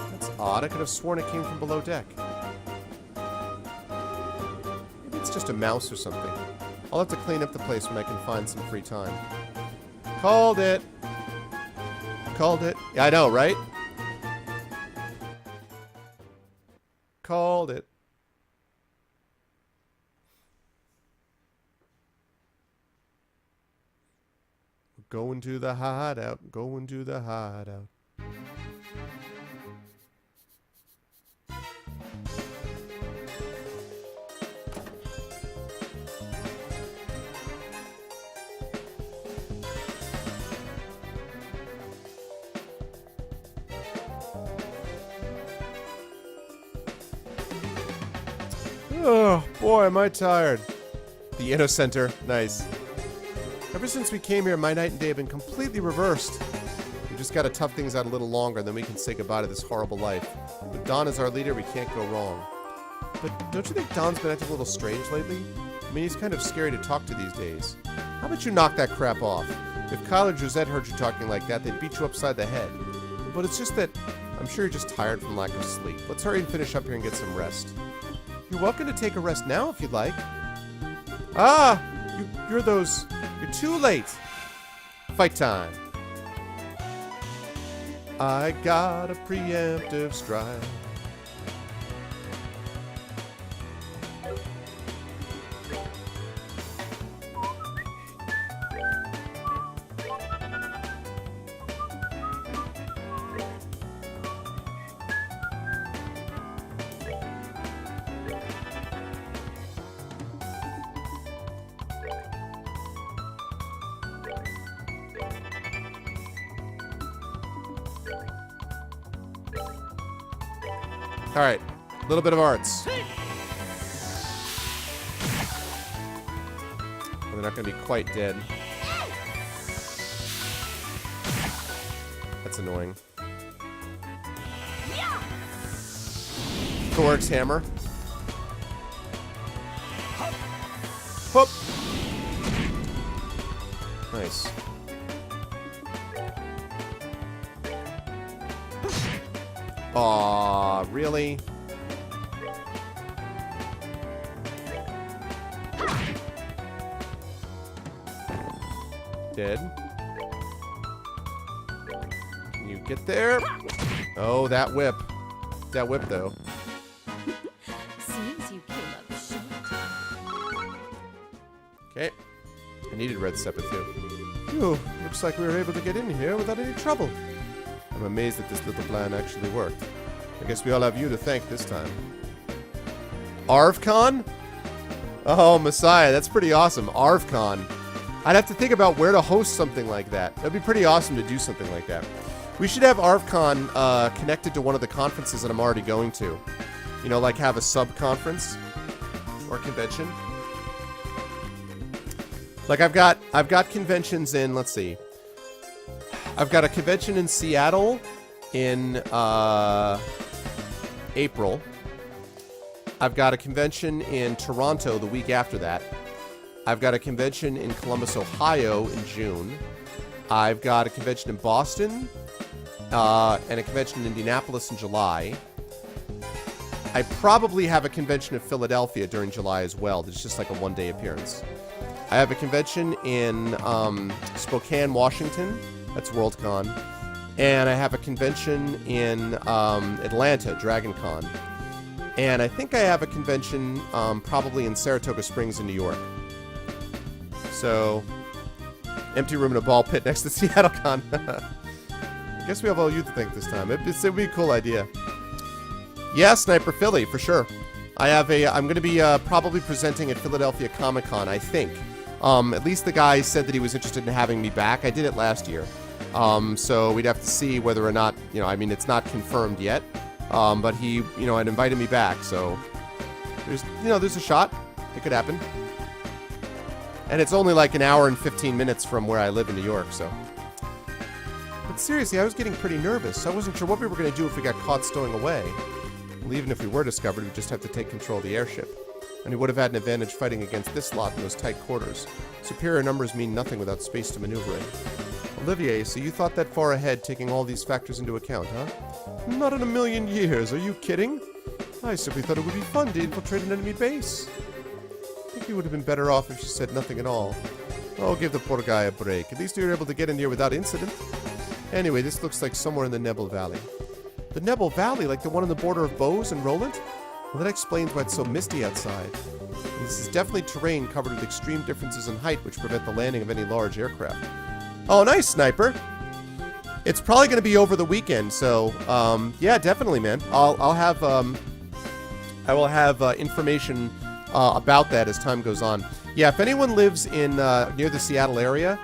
That's odd. I could have sworn it came from below deck. Maybe it's just a mouse or something. I'll have to clean up the place when I can find some free time. Called it. Called it. Yeah, I know, right? Called it. Going to the hideout. Going to the hideout. Oh, boy, am I tired. The Inno Center. Nice. Ever since we came here, my night and day have been completely reversed. We just gotta tough things out a little longer, and then we can say goodbye to this horrible life. With Don as our leader, we can't go wrong. But don't you think Don's been acting a little strange lately? I mean, he's kind of scary to talk to these days. How about you knock that crap off? If Kyle or Josette heard you talking like that, they'd beat you upside the head. But it's just that I'm sure you're just tired from lack of sleep. Let's hurry and finish up here and get some rest. You're welcome to take a rest now if you'd like. Ah! You're those... You're too late. Fight time. I got a preemptive strike. Alright, a little bit of arts. Well, they're not going to be quite dead. That's annoying. Thoric's hammer. Whoop! Nice. Aw, really? Dead. Can you get there? Oh, that whip. That whip, though. Seems you came up short. Okay. I needed red sepia too. Phew, looks like we were able to get in here without any trouble. I'm amazed that this little plan actually worked. I guess we all have you to thank this time. ArvCon? Oh, Messiah, that's pretty awesome. ArvCon. I'd have to think about where to host something like that. That'd be pretty awesome to do something like that. We should have ArvCon connected to one of the conferences that I'm already going to. You know, like have a sub-conference or convention. Like I've got conventions in, let's see. I've got a convention in Seattle in April. I've got a convention in Toronto the week after that. I've got a convention in Columbus, Ohio in June. I've got a convention in Boston and a convention in Indianapolis in July. I probably have a convention in Philadelphia during July as well. It's just like a one-day appearance. I have a convention in Spokane, Washington. That's Worldcon. And I have a convention in Atlanta, DragonCon. And I think I have a convention probably in Saratoga Springs in New York. So, empty room in a ball pit next to SeattleCon. I guess we have all you to thank this time. It'd be a cool idea. Yeah, Sniper Philly, for sure. I'm going to be probably presenting at Philadelphia Comic-Con, I think. At least the guy said that he was interested in having me back. I did it last year. So we'd have to see whether or not, I mean, it's not confirmed yet. But he, had invited me back. So there's a shot. It could happen. And it's only like an hour and 15 minutes from where I live in New York, so. But seriously, I was getting pretty nervous. I wasn't sure what we were going to do if we got caught stowing away. Well, even if we were discovered, we'd just have to take control of the airship. And we would have had an advantage fighting against this lot in those tight quarters. Superior numbers mean nothing without space to maneuver in. Olivier, so you thought that far ahead, taking all these factors into account, huh? Not in a million years, are you kidding? I simply thought it would be fun to infiltrate an enemy base. I think he would have been better off if she said nothing at all. Oh, give the poor guy a break. At least you were able to get in here without incident. Anyway, this looks like somewhere in the Nebel Valley. The Nebel Valley, like the one on the border of Bose and Roland? Well, that explains why it's so misty outside. And this is definitely terrain covered with extreme differences in height which prevent the landing of any large aircraft. Oh, nice, Sniper! It's probably going to be over the weekend, so, yeah, definitely, man. I will have information about that as time goes on. Yeah, if anyone lives in near the Seattle area,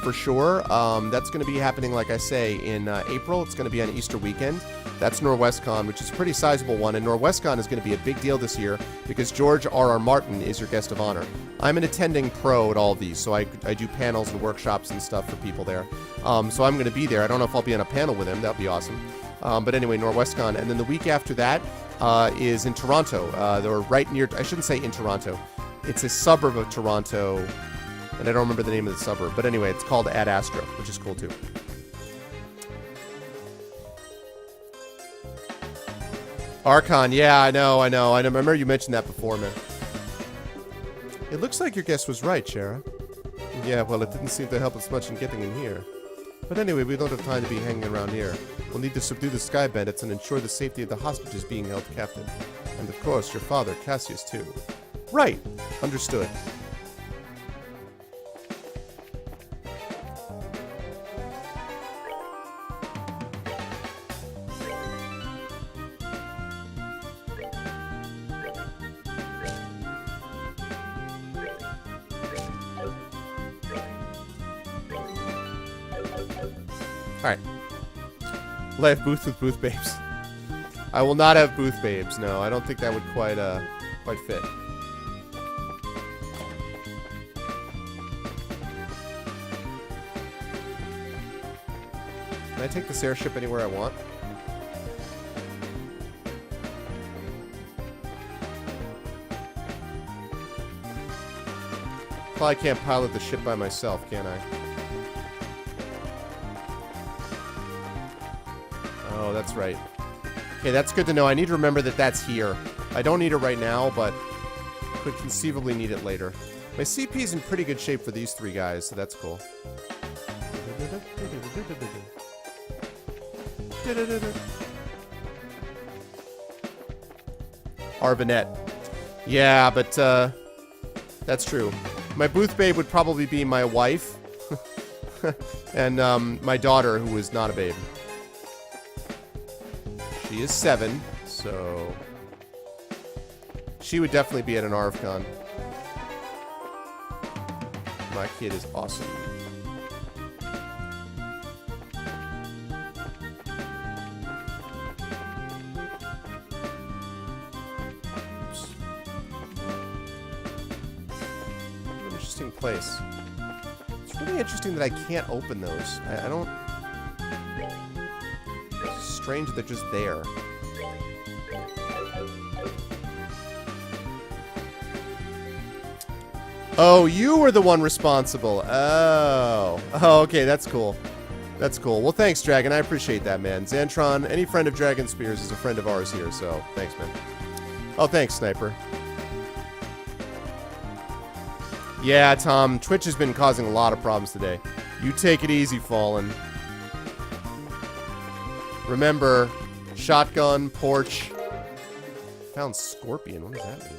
for sure, that's going to be happening, like I say, in April. It's going to be on Easter weekend. That's NorwestCon, which is a pretty sizable one, and NorwestCon is going to be a big deal this year because George R.R. Martin is your guest of honor. I'm an attending pro at all of these, so I do panels and workshops and stuff for people there. So I'm going to be there. I don't know if I'll be on a panel with him. That would be awesome. But anyway, NorwestCon. And then the week after that is in Toronto. They're right near, I shouldn't say in Toronto. It's a suburb of Toronto, and I don't remember the name of the suburb. But anyway, it's called Ad Astra, which is cool too. Archon, yeah, I know. I remember you mentioned that before, man. It looks like your guess was right, Shara. Yeah, well, it didn't seem to help us much in getting in here. But anyway, we don't have time to be hanging around here. We'll need to subdue the Sky Bandits and ensure the safety of the hostages being held captive. And of course, your father, Cassius, too. Right. Understood. Alright. Will I have booth with booth babes? I will not have booth babes, no. I don't think that would quite fit. Can I take this airship anywhere I want? Probably can't pilot the ship by myself, can I? Oh, that's right. Okay, that's good to know. I need to remember that that's here. I don't need it right now, but could conceivably need it later. My CP's in pretty good shape for these three guys, so that's cool. Arbanet. Yeah, but, that's true. My booth babe would probably be my wife. And, my daughter, who is not a babe. She is 7, so... She would definitely be at an ARVCon. My kid is awesome. Oops. An interesting place. It's really interesting that I can't open those. I don't... It's strange that they're just there. Oh, you were the one responsible. Oh. Oh, okay, that's cool. That's cool. Well, thanks, Dragon. I appreciate that, man. Xantron, any friend of Dragon Spears is a friend of ours here, so thanks, man. Oh, thanks, Sniper. Yeah, Tom, Twitch has been causing a lot of problems today. You take it easy, Fallen. Remember, shotgun, porch. Found Scorpion. What does that mean?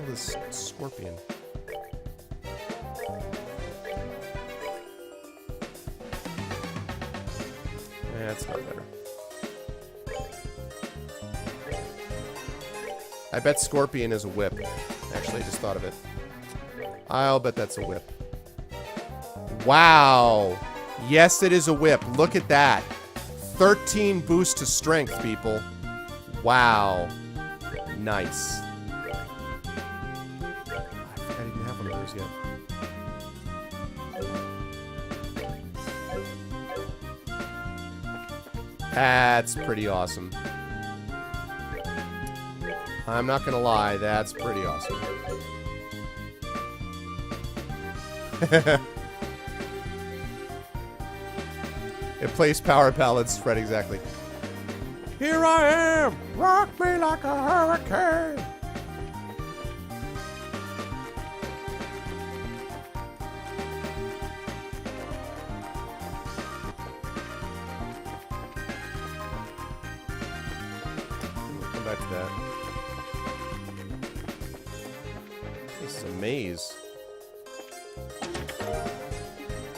This Scorpion. That's not better. I bet Scorpion is a whip. Actually, I just thought of it. I'll bet that's a whip. Wow. Yes, it is a whip. Look at that. 13 boost to strength, people. Wow. Nice. I forgot I didn't have one of those yet. That's pretty awesome. I'm not gonna lie, that's pretty awesome. It plays power ballads, Fred, exactly. Here I am! Rock me like a hurricane! We'll come back to that. This is a maze.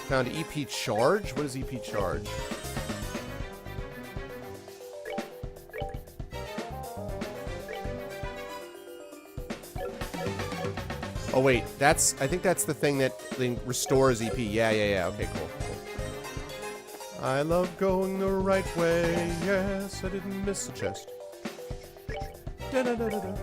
Found EP charge? What is EP charge? Oh wait, I think that's the thing that restores EP. Yeah. Okay, cool. I love going the right way. Yes, I didn't miss the chest. Da-da-da-da-da.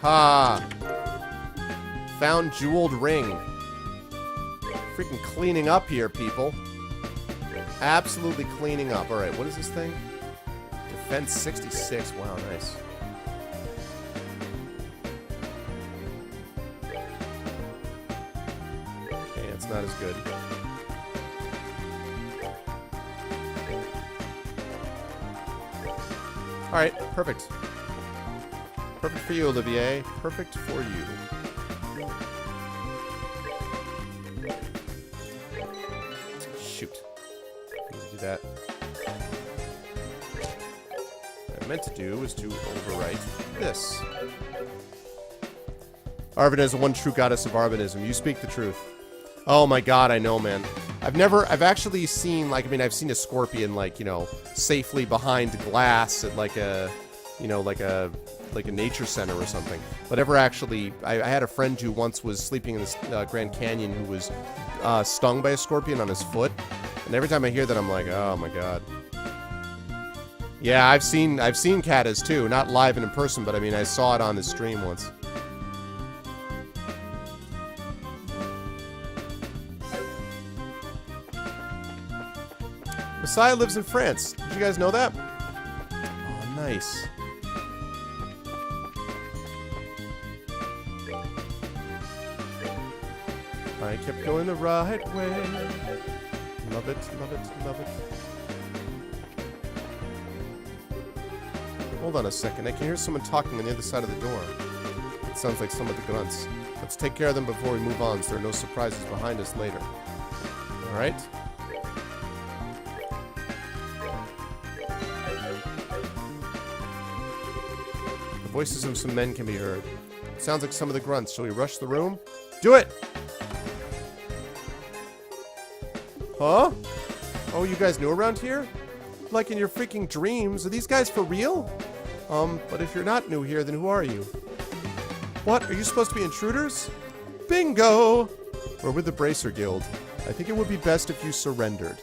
Aha! Found jeweled ring. Freaking cleaning up here, people. Absolutely cleaning up. Alright, what is this thing? Defense 66. Wow, nice. Okay, it's not as good. Alright, perfect. Perfect for you, Olivier. Perfect for you. Shoot. I need to do that. What I meant to do was to overwrite this. Arvin is the one true goddess of Arvinism. You speak the truth. Oh my god, I know, man. I've actually seen, like, I mean, I've seen a scorpion, like, you know, safely behind glass at, like a, you know, like a nature center or something. But ever actually, I had a friend who once was sleeping in this Grand Canyon who was stung by a scorpion on his foot. And every time I hear that, I'm like, oh my god. Yeah, I've seen Katas too, not live and in person, but I mean, I saw it on his stream once. Messiah lives in France. Did you guys know that? Oh, nice. I kept going the right way. Love it, love it, love it. Hold on a second. I can hear someone talking on the other side of the door. It sounds like some of the grunts. Let's take care of them before we move on so there are no surprises behind us later. Alright? The voices of some men can be heard. It sounds like some of the grunts. Shall we rush the room? Do it! Huh? Oh, you guys new around here? Like in your freaking dreams. Are these guys for real? But if you're not new here, then who are you? What? Are you supposed to be intruders? Bingo! We're with the Bracer Guild. I think it would be best if you surrendered.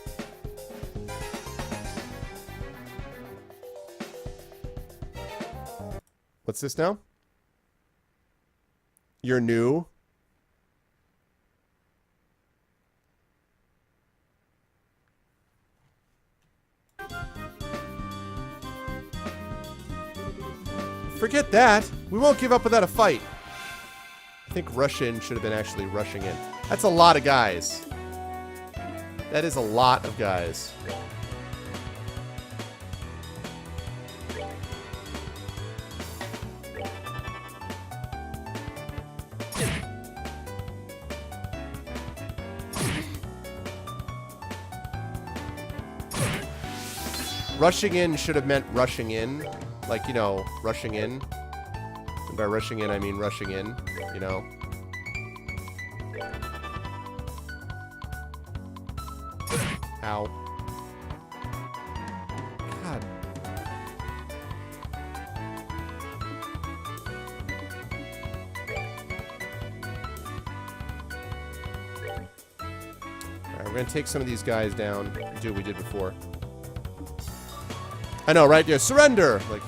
What's this now? You're new? Forget that. We won't give up without a fight. I think Russian should have been actually rushing in. That's a lot of guys. That is a lot of guys. Rushing in should have meant rushing in. Like, you know, rushing in. And by rushing in, I mean rushing in, you know. Ow. God. Alright, we're gonna take some of these guys down and do what we did before. I know, right? Yeah, surrender! Like...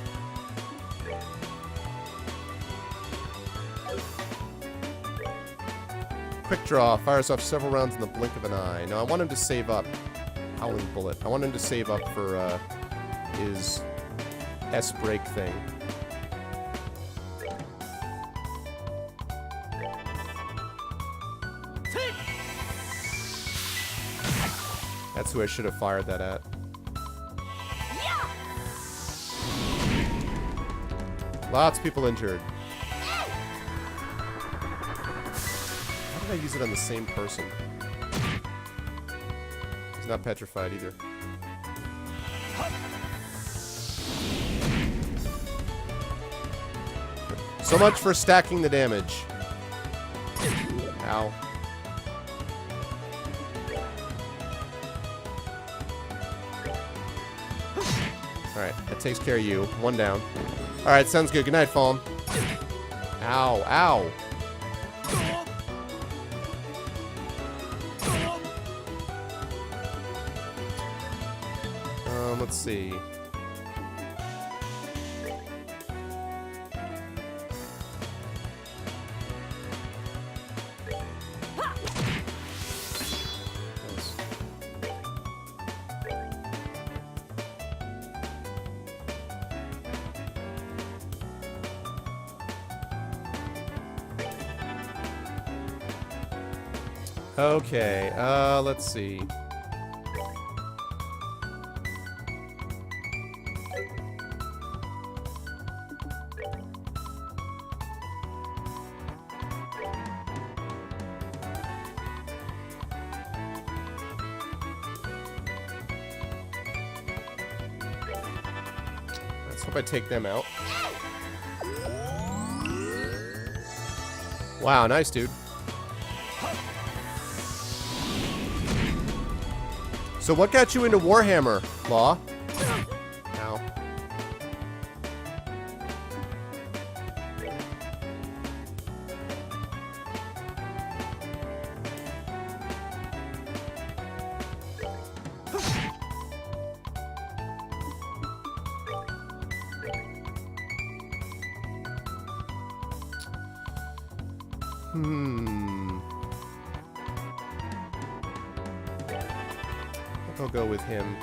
Quick draw. Fires off several rounds in the blink of an eye. Now, I want him to save up. Howling bullet. I want him to save up for, his S-break thing. That's who I should have fired that at. Lots of people injured. How did I use it on the same person? He's not petrified either. So much for stacking the damage. Ow. Alright, that takes care of you. One down. Alright, sounds good. Good night, Fallen. Ow, ow. Let's see. Okay, let's see. Let's hope I take them out. Wow, nice, dude. So what got you into Warhammer, Law? Ow. I'll go with him.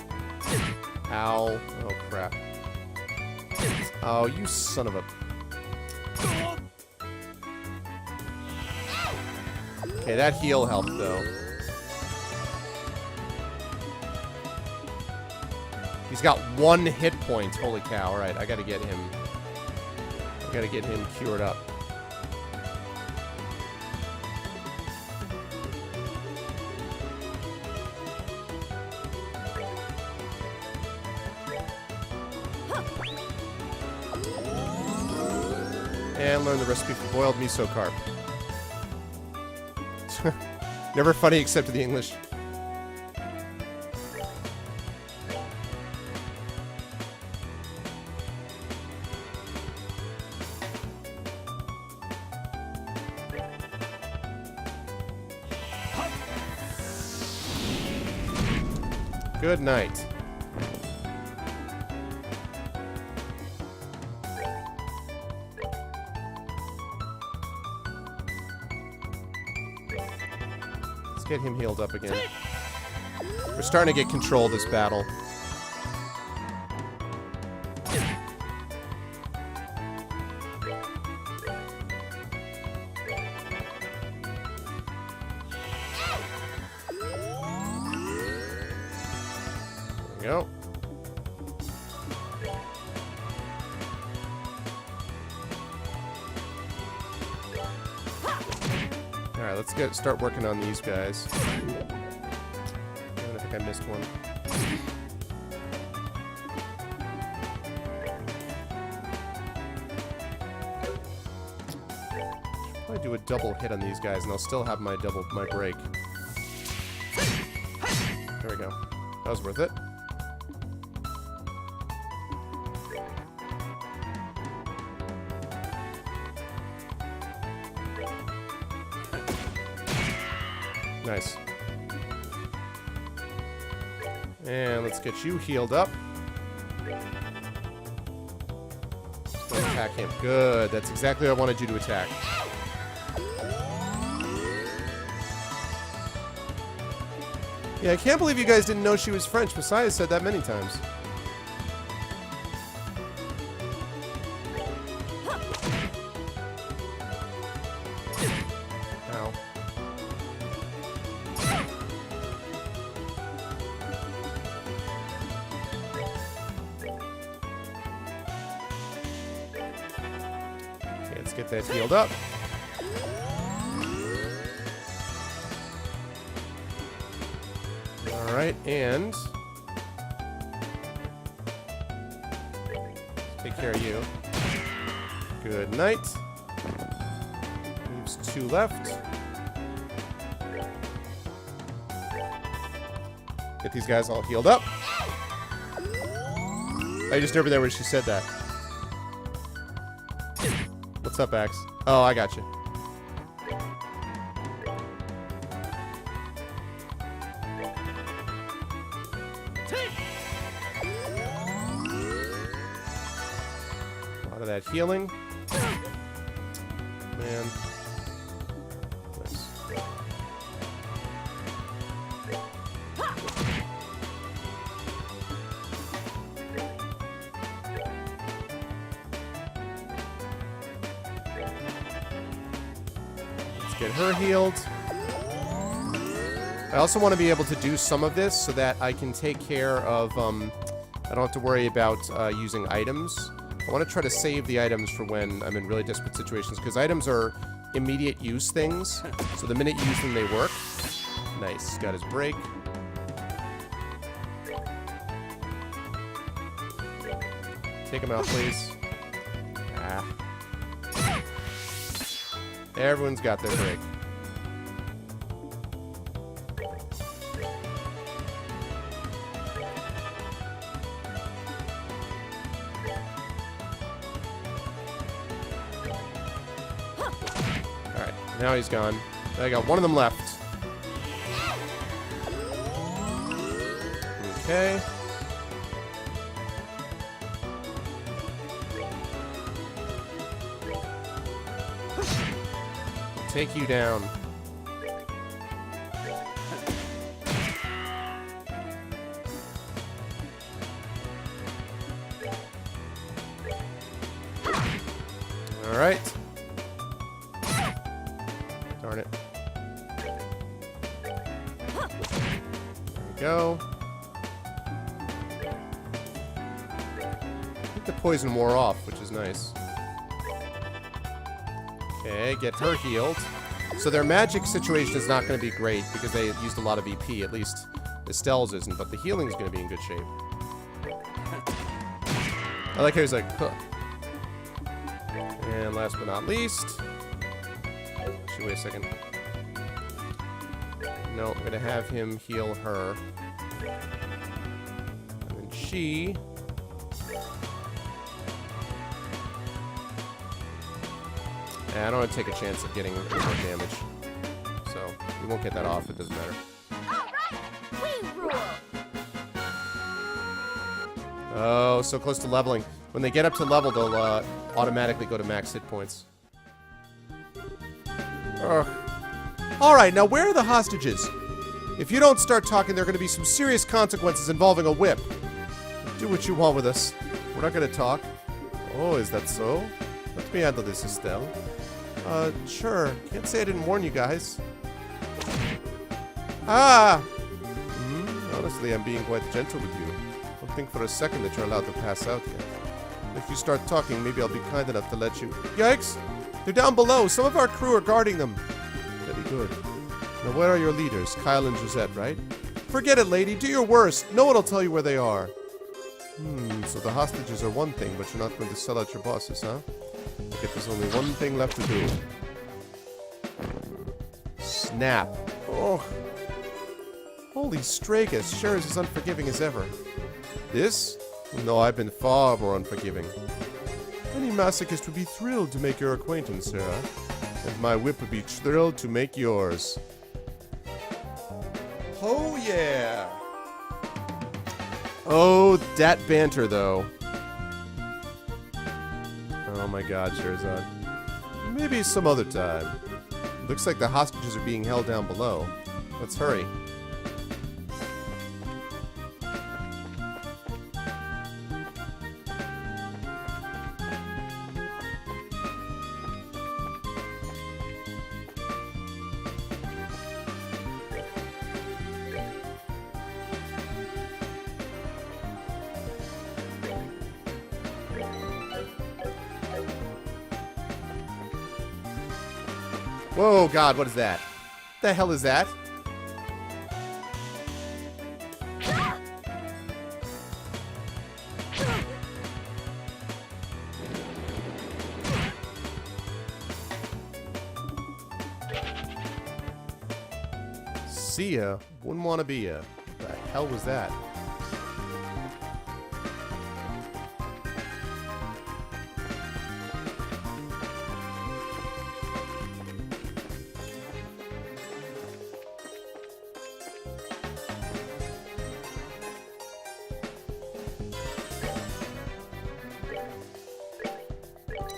Ow. Oh, crap. Oh, you son of a... Okay, that heal helped, though. He's got 1 hit point. Holy cow. Alright, I gotta get him... I gotta get him cured up. And learn the recipe for boiled miso carp. Never funny except to the English. Good night. Get him healed up again. We're starting to get control of this battle. There we go. Alright, let's start working on these guys. I think I missed one. I do a double hit on these guys and I'll still have my break. There we go. That was worth it. Nice. And let's get you healed up. Go attack him. Good. That's exactly what I wanted you to attack. Yeah, I can't believe you guys didn't know she was French. Messiah said that many times. Ow. Okay, let's get that healed up. Alright, and take care of you. Good night. Leaves 2 left. Get these guys all healed up. I just never there when she said that. What's up, Axe? Oh, I got you. That healing. Man. Nice. Let's get her healed. I also want to be able to do some of this so that I can take care of, I don't have to worry about using items. I want to try to save the items for when I'm in really desperate situations, because items are immediate use things, so the minute you use them, they work. Nice. Got his break. Take him out, please. Ah. Everyone's got their break. Now he's gone. I got one of them left. Okay. Take you down. All right. Darn it. There we go. I think the poison wore off, which is nice. Okay, get her healed. So their magic situation is not going to be great because they used a lot of EP, at least Estelle's isn't, but the healing is going to be in good shape. I like how he's like, huh. And last but not least... Actually, wait a second. No, I'm going to have him heal her. And then she... I don't want to take a chance of getting any more damage. So, you won't get that off, it doesn't matter. Oh, so close to leveling. When they get up to level, they'll automatically go to max hit points. Ugh. Alright, now where are the hostages? If you don't start talking, there are going to be some serious consequences involving a whip. Do what you want with us. We're not going to talk. Oh, is that so? Let me handle this, Estelle. Sure. Can't say I didn't warn you guys. Ah! Honestly, I'm being quite gentle with you. Don't think for a second that you're allowed to pass out yet. If you start talking, maybe I'll be kind enough to let you... Yikes! They're down below. Some of our crew are guarding them. Very good. Now, where are your leaders? Kyle and Gisette, right? Forget it, lady. Do your worst. No one will tell you where they are. So the hostages are one thing, but you're not going to sell out your bosses, huh? I guess there's only one thing left to do. Nap. Oh. Holy Stragus, sure is as unforgiving as ever. This? No, I've been far more unforgiving. Any masochist would be thrilled to make your acquaintance, Sarah. And my whip would be thrilled to make yours. Oh, yeah! Oh, that banter, though. Oh my god, Sherazad. Maybe some other time. Looks like the hostages are being held down below. Let's hurry. Whoa, God, what is that? The hell is that? See ya. Wouldn't want to be ya. The hell was that?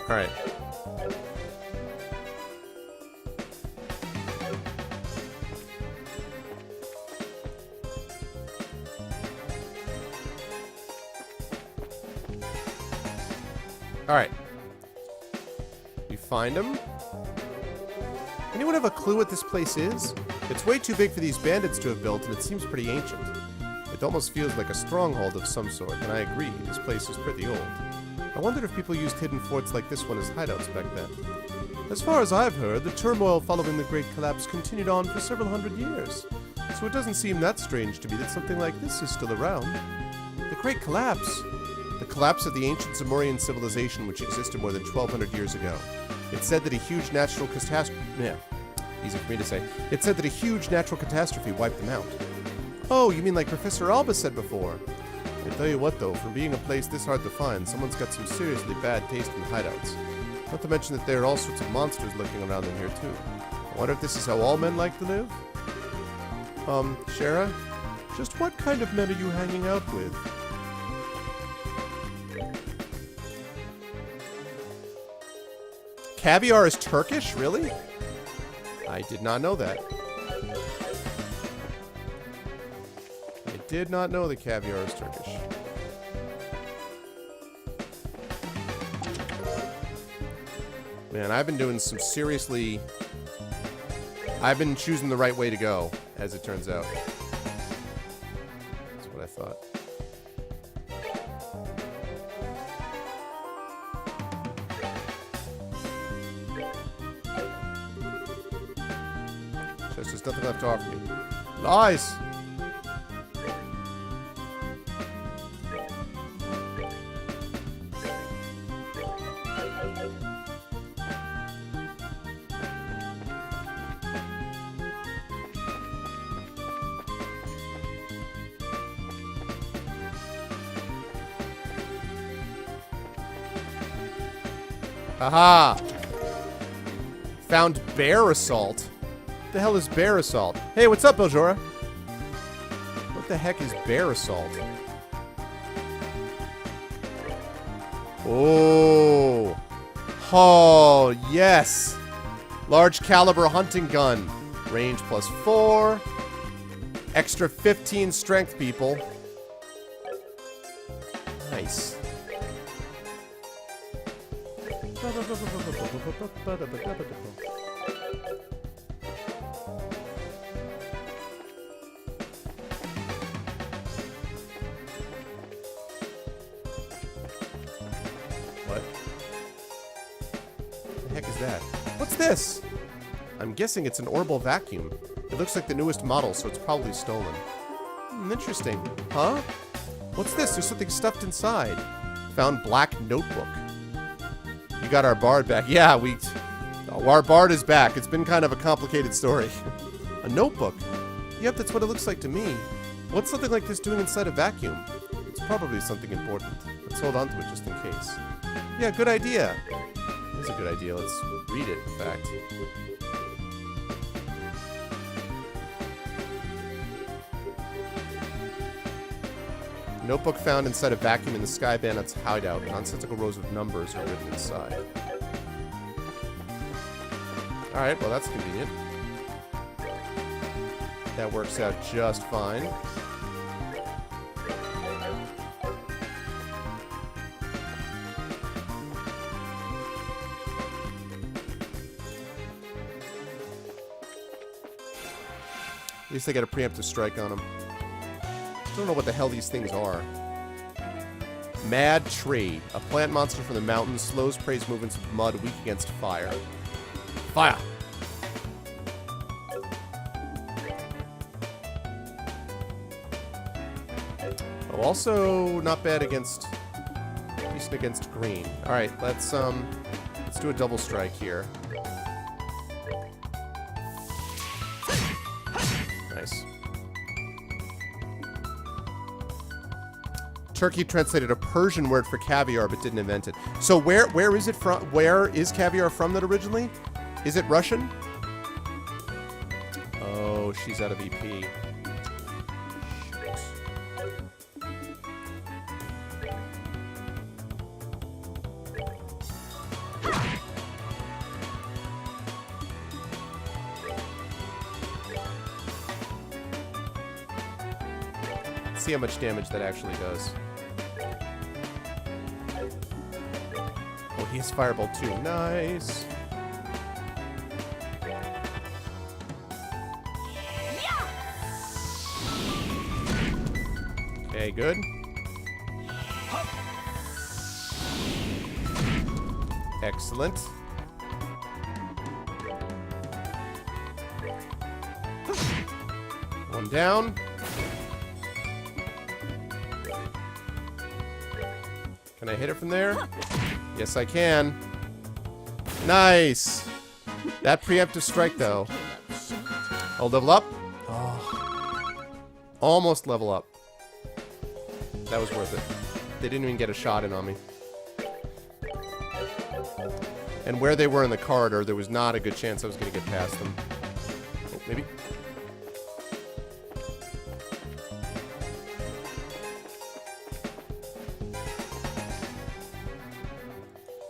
Alright. Alright. You find him? Anyone have a clue what this place is? It's way too big for these bandits to have built, and it seems pretty ancient. It almost feels like a stronghold of some sort, and I agree, this place is pretty old. I wondered if people used hidden forts like this one as hideouts back then. As far as I've heard, the turmoil following the Great Collapse continued on for several hundred years. So it doesn't seem that strange to me that something like this is still around. The Great Collapse? The collapse of the ancient Zamorian civilization which existed more than 1,200 years ago. It said that a huge natural catastrophe... Yeah, easy for me to say. It said that a huge natural catastrophe wiped them out. Oh, you mean like Professor Alba said before? I tell you what though, for being a place this hard to find, someone's got some seriously bad taste in hideouts. Not to mention that there are all sorts of monsters lurking around in here too. I wonder if this is how all men like to live? Shara? Just what kind of men are you hanging out with? Caviar is Turkish? Really? I did not know that. I did not know that caviar is Turkish. Man, I've been doing some seriously... I've been choosing the right way to go, as it turns out. That's what I thought. There's just nothing left to offer me. Lies! Haha! Found bear assault. What the hell is bear assault? Hey, what's up, Eljora? What the heck is bear assault? Oh. Oh, yes. Large caliber hunting gun. Range +4. Extra 15 strength, people. Nice. What? The heck is that? What's this? I'm guessing it's an orbital vacuum. It looks like the newest model, so it's probably stolen. Interesting. Huh? What's this? There's something stuffed inside. Found black notebook. You got our bard back. Yeah, our bard is back. It's been kind of a complicated story. A notebook? Yep, that's what it looks like to me. What's something like this doing inside a vacuum? It's probably something important. Let's hold on to it just in case. Yeah, good idea. That's a good idea. Let's read it, in fact. Notebook found inside a vacuum in the Sky Bandit's hideout. Nonsensical rows of numbers are written inside. Alright, well that's convenient. That works out just fine. At least they got a preemptive strike on them. I don't know what the hell these things are. Mad Tree. A plant monster from the mountains. Slows prey's movements with mud. Weak against fire. Fire! Oh, also not bad against... decent against green. Alright, let's do a double strike here. Nice. Turkey translated a Persian word for caviar, but didn't invent it. So where is it from? Where is caviar from that originally? Is it Russian? Oh, she's out of EP. Shit. Let's see how much damage that actually does. Oh, he has Fireball too. Nice. Okay, good. Excellent. One down. Can I hit it from there? Yes, I can. Nice. That preemptive strike, though. Oh, level up? Oh. Almost level up. That was worth it. They didn't even get a shot in on me. And where they were in the corridor, there was not a good chance I was going to get past them. Oh, maybe?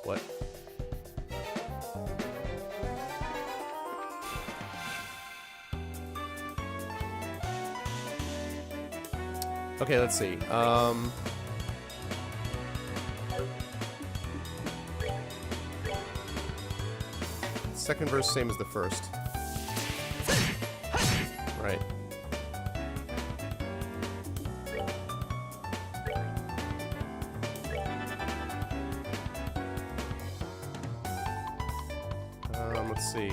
What? Okay, let's see. Second verse, same as the first. Right. Let's see.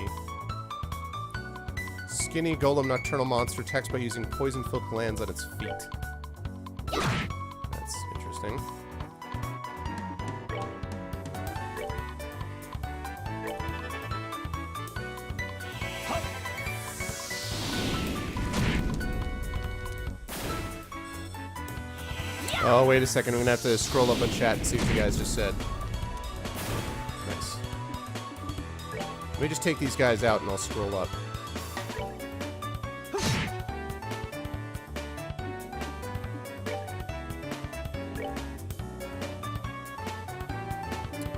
Skinny golem nocturnal monster attacks by using poison-filled glands on its feet. That's interesting. Oh, wait a second. We're going to have to scroll up on chat and see what you guys just said. Nice. Let me just take these guys out and I'll scroll up.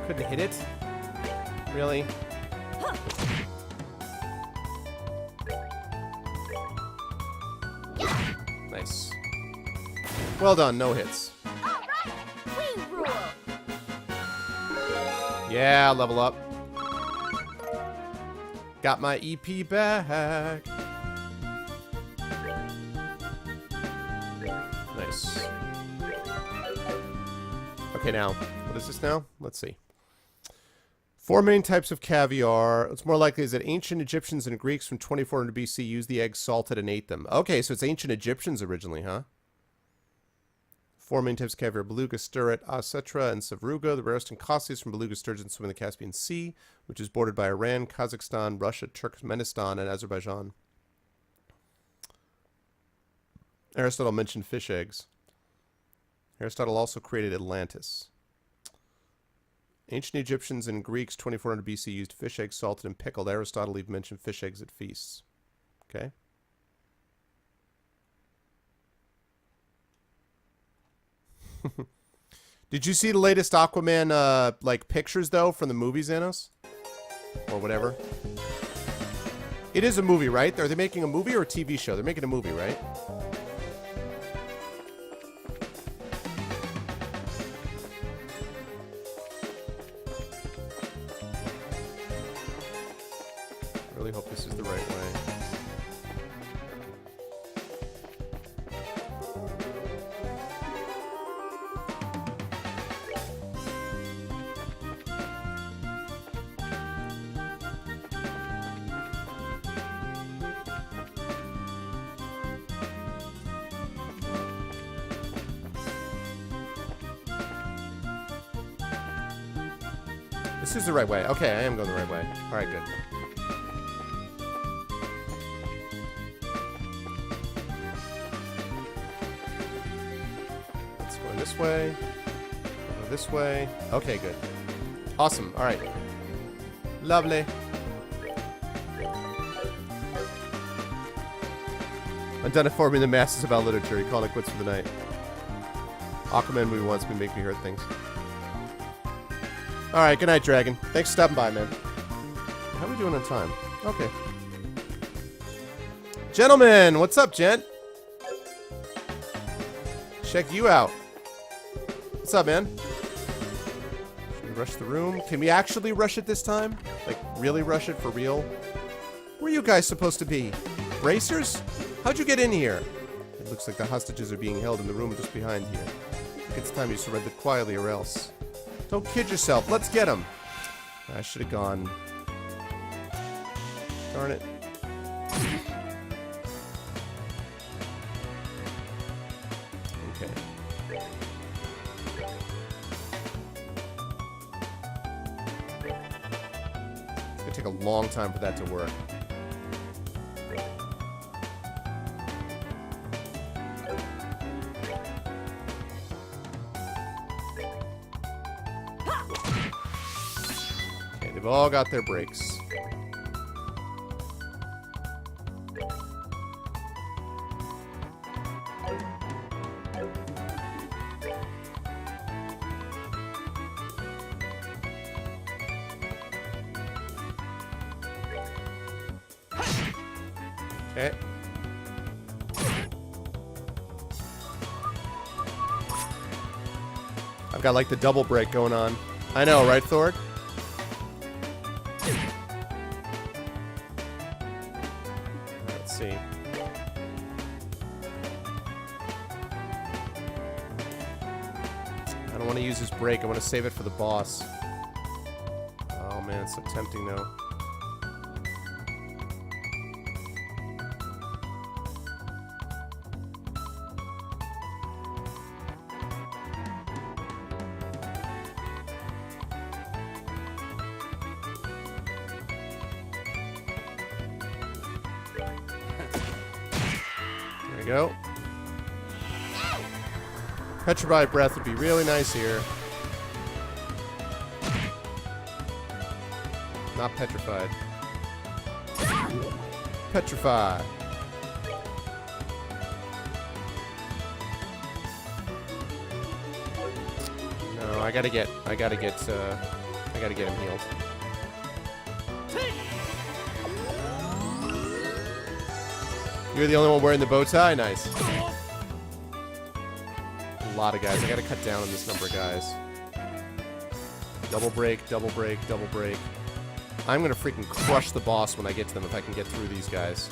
Couldn't hit it? Really? Nice. Well done, no hits. All right, we rule. Yeah, level up. Got my EP back. Nice. Okay, now, what is this now? Let's see. 4 main types of caviar. It's more likely is that ancient Egyptians and Greeks from 2400 BC used the eggs, salted, and ate them. Okay, so it's ancient Egyptians originally, huh? 4 main types of caviar: beluga, sturret, osetra, and savruga. The rarest and costliest from beluga sturgeons swim in the Caspian Sea, which is bordered by Iran, Kazakhstan, Russia, Turkmenistan, and Azerbaijan. Aristotle mentioned fish eggs. Aristotle also created Atlantis. Ancient Egyptians and Greeks, 2400 BC, used fish eggs salted and pickled. Aristotle even mentioned fish eggs at feasts. Okay. Did you see the latest Aquaman, like, pictures, though, from the movie, Xanos? Or whatever? It is a movie, right? Are they making a movie or a TV show? They're making a movie, right? I really hope this is the right way. This is the right way. Okay, I am going the right way. Alright, good. Let's go this way. Go this way. Okay, good. Awesome. Alright. Lovely. I'm done informing the masses about literature. He called it quits for the night. Aquaman movie wants me to make me hear things. Alright, good night, Dragon. Thanks for stopping by, man. How are we doing on time? Okay. Gentlemen, what's up, gent? Check you out. What's up, man? Should we rush the room? Can we actually rush it this time? Like, really rush it for real? Where are you guys supposed to be? Bracers? How'd you get in here? It looks like the hostages are being held in the room just behind here. I think it's time you surrendered quietly or else. Don't kid yourself. Let's get him. I should have gone. Darn it. Okay. It's gonna take a long time for that to work. They've all got their breaks. Okay. I've got like the double break going on. I know, right, Thor? Let's see. I don't want to use this break. I want to save it for the boss. Oh man, it's so tempting though. There we go. Petrified breath would be really nice here. Not petrified. Petrified. No, I gotta get him healed. You're the only one wearing the bow tie? Nice. A lot of guys. I gotta cut down on this number of guys. Double break, double break, double break. I'm gonna freaking crush the boss when I get to them if I can get through these guys.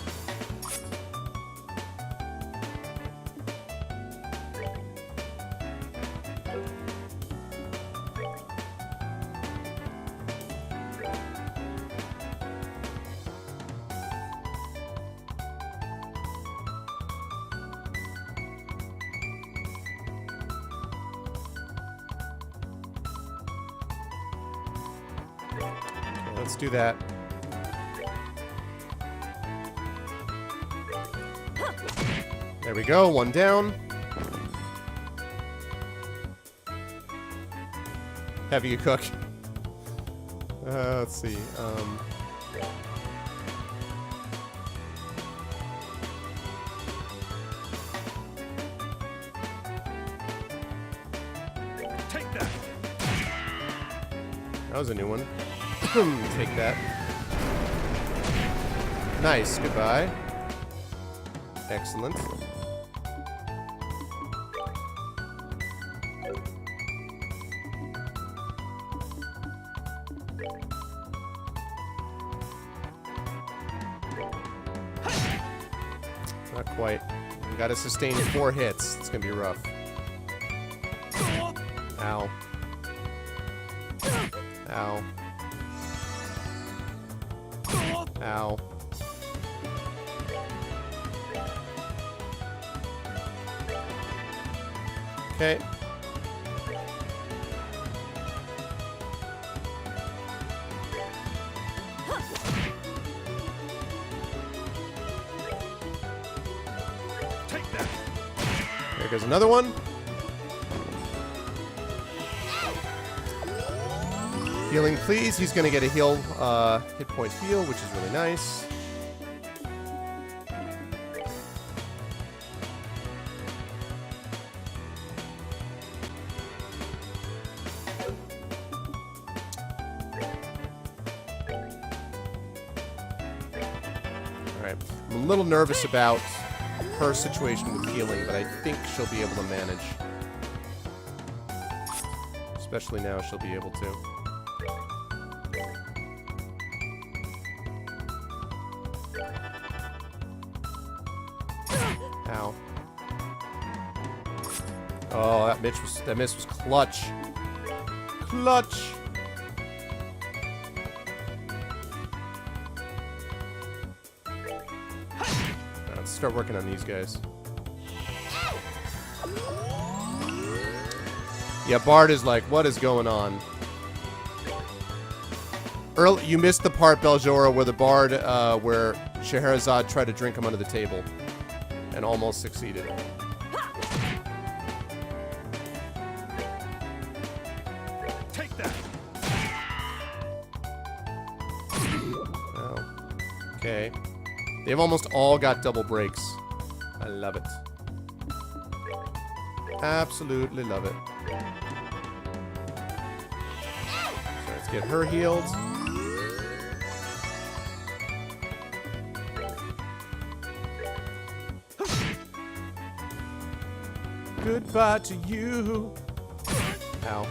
Let's do that. There we go, one down. Heavy you cook. Let's see. Take that. That was a new one. Take that. Nice. Goodbye. Excellent. Not quite. We gotta sustain 4 hits. It's gonna be rough. Ow. Ow. Ow. Okay. Take that. There goes another one. Healing, please. He's gonna get a heal, hit point heal, which is really nice. Alright. I'm a little nervous about her situation with healing, but I think she'll be able to manage. Especially now, she'll be able to. Ow. Oh, that miss was clutch. Clutch. Let's start working on these guys. Yeah, Bard is like, what is going on? Early, you missed the part, Beljora, where the Bard, where Scheherazade tried to drink him under the table. And almost succeeded. Take that. Oh. Okay. They've almost all got double breaks. I love it. Absolutely love it. So let's get her healed. Goodbye to you. Ow.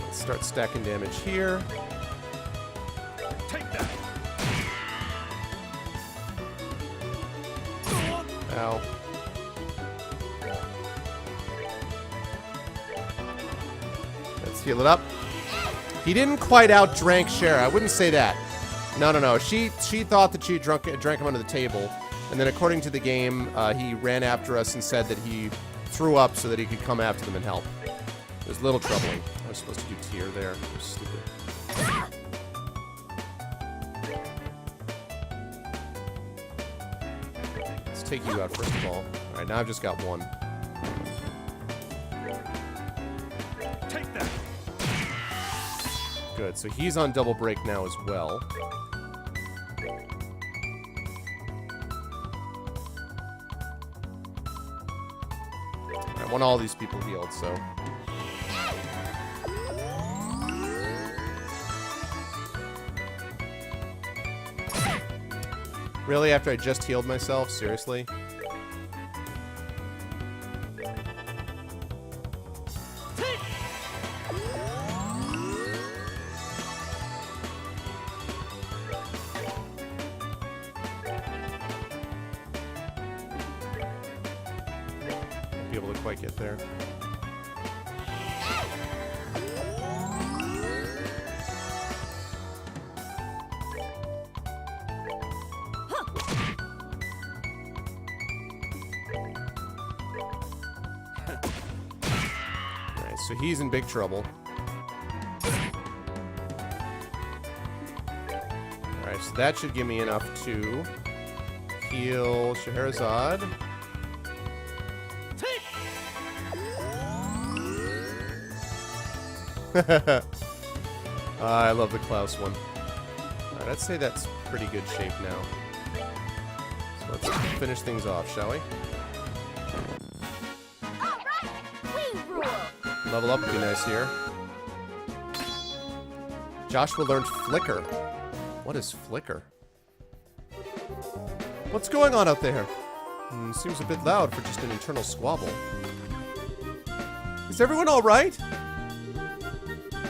Let's start stacking damage here. Take that. Ow. Let's heal it up. He didn't quite outdrank Cher. I wouldn't say that. No. She thought that she drank him under the table, and then according to the game, he ran after us and said that he threw up so that he could come after them and help. It was a little troubling. I was supposed to do tier there. It was stupid. Let's take you out first of all. All right, now I've just got one. Take that. Good. So he's on double break now as well. I want all these people healed, so. Really? After I just healed myself? Seriously? Won't be able to quite get there. Alright, so he's in big trouble. so that should give me enough to heal Scheherazade. I love the Klaus one. Alright, I'd say that's pretty good shape now. So let's finish things off, shall we? All right, we rule. Level up would be nice here. Joshua learned Flicker. What is Flicker? What's going on out there? Seems a bit loud for just an internal squabble. Is everyone alright?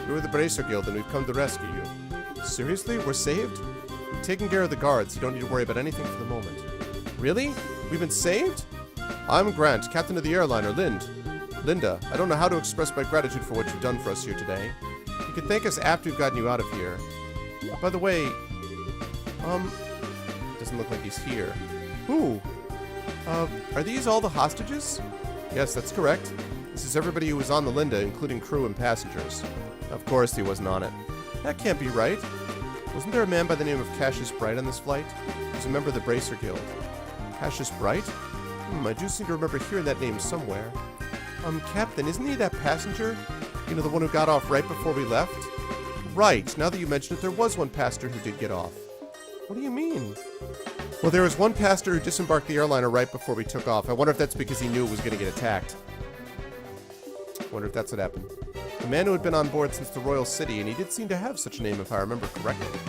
You're the Bracer Guild and we've come to rescue you. Seriously? We're saved? We've taken care of the guards. You don't need to worry about anything for the moment. Really? We've been saved? I'm Grant, captain of the airliner, Linda. I don't know how to express my gratitude for what you've done for us here today. You can thank us after we've gotten you out of here. By the way, doesn't look like he's here. Who? Are these all the hostages? Yes, that's correct. This is everybody who was on the Linda, including crew and passengers. Of course he wasn't on it. That can't be right. Wasn't there a man by the name of Cassius Bright on this flight? He was a member of the Bracer Guild. Cassius Bright? I do seem to remember hearing that name somewhere. Captain, isn't he that passenger? You know, the one who got off right before we left? Right, now that you mention it, there was one passenger who did get off. What do you mean? Well, there was one passenger who disembarked the airliner right before we took off. I wonder if that's because he knew it was going to get attacked. I wonder if that's what happened. A man who had been on board since the Royal City, and he did seem to have such a name if I remember correctly.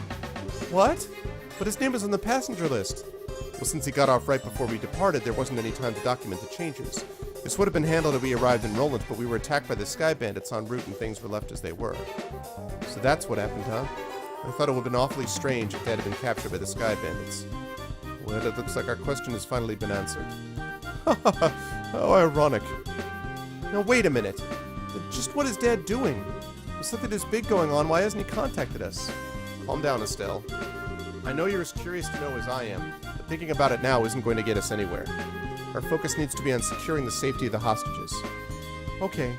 What? But his name was on the passenger list. Well, since he got off right before we departed, there wasn't any time to document the changes. This would have been handled if we arrived in Roland, but we were attacked by the Sky Bandits en route and things were left as they were. So that's what happened, huh? I thought it would have been awfully strange if they had been captured by the Sky Bandits. Well, it looks like our question has finally been answered. How ironic. Now, wait a minute. Just what is Dad doing? With something this big going on, why hasn't he contacted us? Calm down, Estelle. I know you're as curious to know as I am, but thinking about it now isn't going to get us anywhere. Our focus needs to be on securing the safety of the hostages. Okay.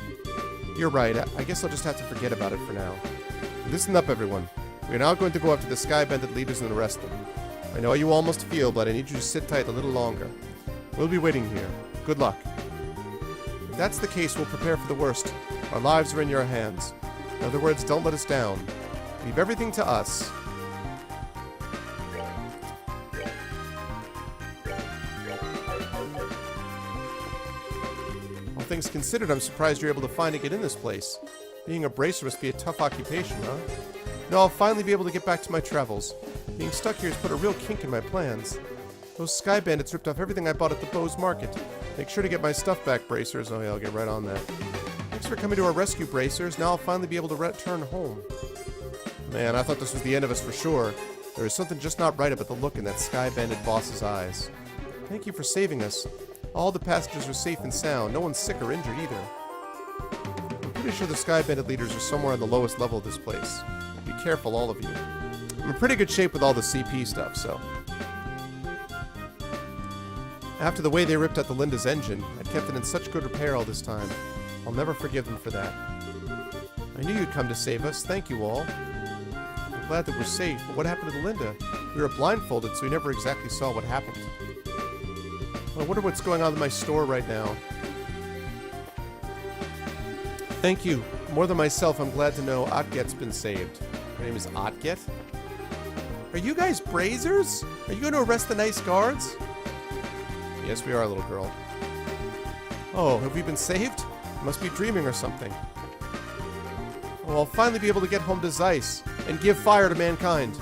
You're right. I guess I'll just have to forget about it for now. Listen up, everyone. We are now going to go after the Sky Bandit leaders and arrest them. I know how you all must feel, but I need you to sit tight a little longer. We'll be waiting here. Good luck. If that's the case, we'll prepare for the worst. Our lives are in your hands. In other words, don't let us down. Leave everything to us. All things considered, I'm surprised you're able to find and get in this place. Being a bracer must be a tough occupation, huh? No, I'll finally be able to get back to my travels. Being stuck here has put a real kink in my plans. Those Sky Bandits ripped off everything I bought at the Bose Market. Make sure to get my stuff back, Bracers. Oh yeah, I'll get right on that. Thanks for coming to our rescue, Bracers. Now I'll finally be able to return home. Man, I thought this was the end of us for sure. There is something just not right about the look in that Sky Bandit boss's eyes. Thank you for saving us. All the passengers are safe and sound. No one's sick or injured either. I'm pretty sure the Sky Bandit leaders are somewhere on the lowest level of this place. Be careful, all of you. I'm in pretty good shape with all the CP stuff, so... After the way they ripped out the Linda's engine, I'd kept it in such good repair all this time. I'll never forgive them for that. I knew you'd come to save us. Thank you all. I'm glad that we're safe, but what happened to the Linda? We were blindfolded, so we never exactly saw what happened. I wonder what's going on in my store right now. Thank you. More than myself, I'm glad to know Otget's been saved. Her name is Otget? Are you guys brazers? Are you going to arrest the nice guards? Yes, we are, little girl. Oh, have we been saved? Must be dreaming or something. Oh, I'll finally be able to get home to Zeiss and give fire to mankind.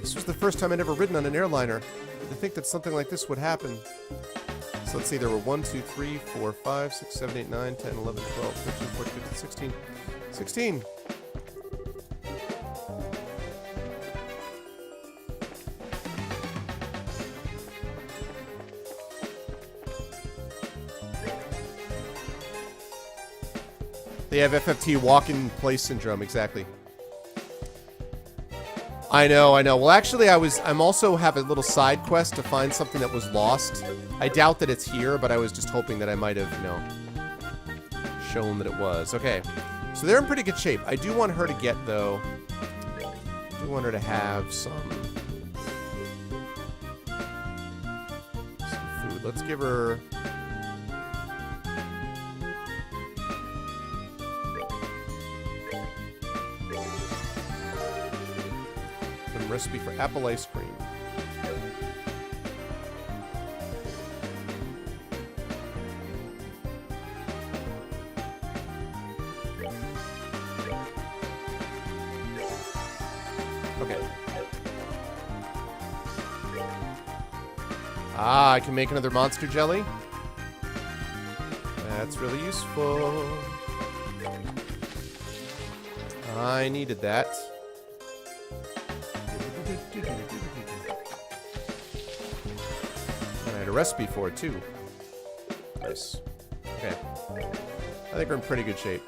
This was the first time I'd ever ridden on an airliner. To think that something like this would happen. So let's see, there were 1, 2, 3, 4, 5, 6, 7, 8, 9, 10, 11, 12, 13, 14, 15, 16. 16! They have FFT walk-in place syndrome, exactly. I know. Well, actually, I'm also have a little side quest to find something that was lost. I doubt that it's here, but I was just hoping that I might have, shown that it was. Okay. So they're in pretty good shape. I do want her to get, though, I do want her to have some food. Let's give her... some recipe for apple ice cream. Okay. Ah, I can make another monster jelly. That's really useful. I needed that. And I had a recipe for it too. Nice. Okay. I think we're in pretty good shape.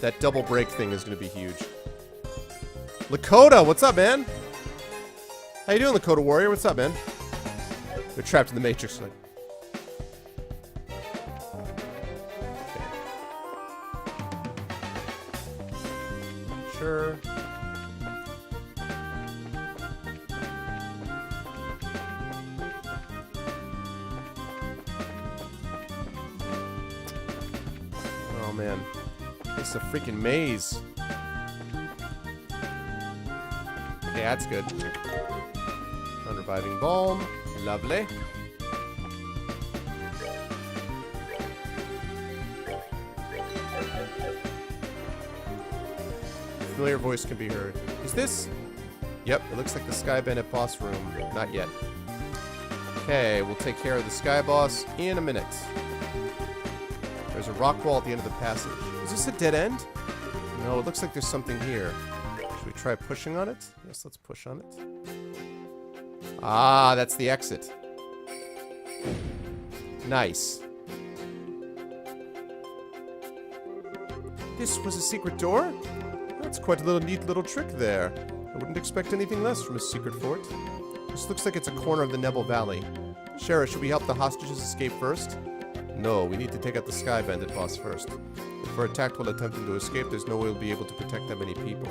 That double break thing is going to be huge. Lakota, what's up, man? How you doing, Lakota Warrior? What's up, man? They're trapped in the Matrix. Like. Okay. Sure. Oh, man. It's a freaking maze. Okay, that's good. Unreviving balm. Lovely. Familiar voice can be heard. Is this? Yep, it looks like the Sky Bandit boss room. Not yet. Okay, we'll take care of the Sky Boss in a minute. There's a rock wall at the end of the passage. Is this a dead end? No, it looks like there's something here. Should we try pushing on it? Yes, let's push on it. Ah, that's the exit. Nice. This was a secret door? That's quite a neat little trick there. I wouldn't expect anything less from a secret fort. This looks like it's a corner of the Nebel Valley. Sheriff, should we help the hostages escape first? No, we need to take out the Sky Bandit boss first. If we're attacked while attempting to escape, there's no way we'll be able to protect that many people.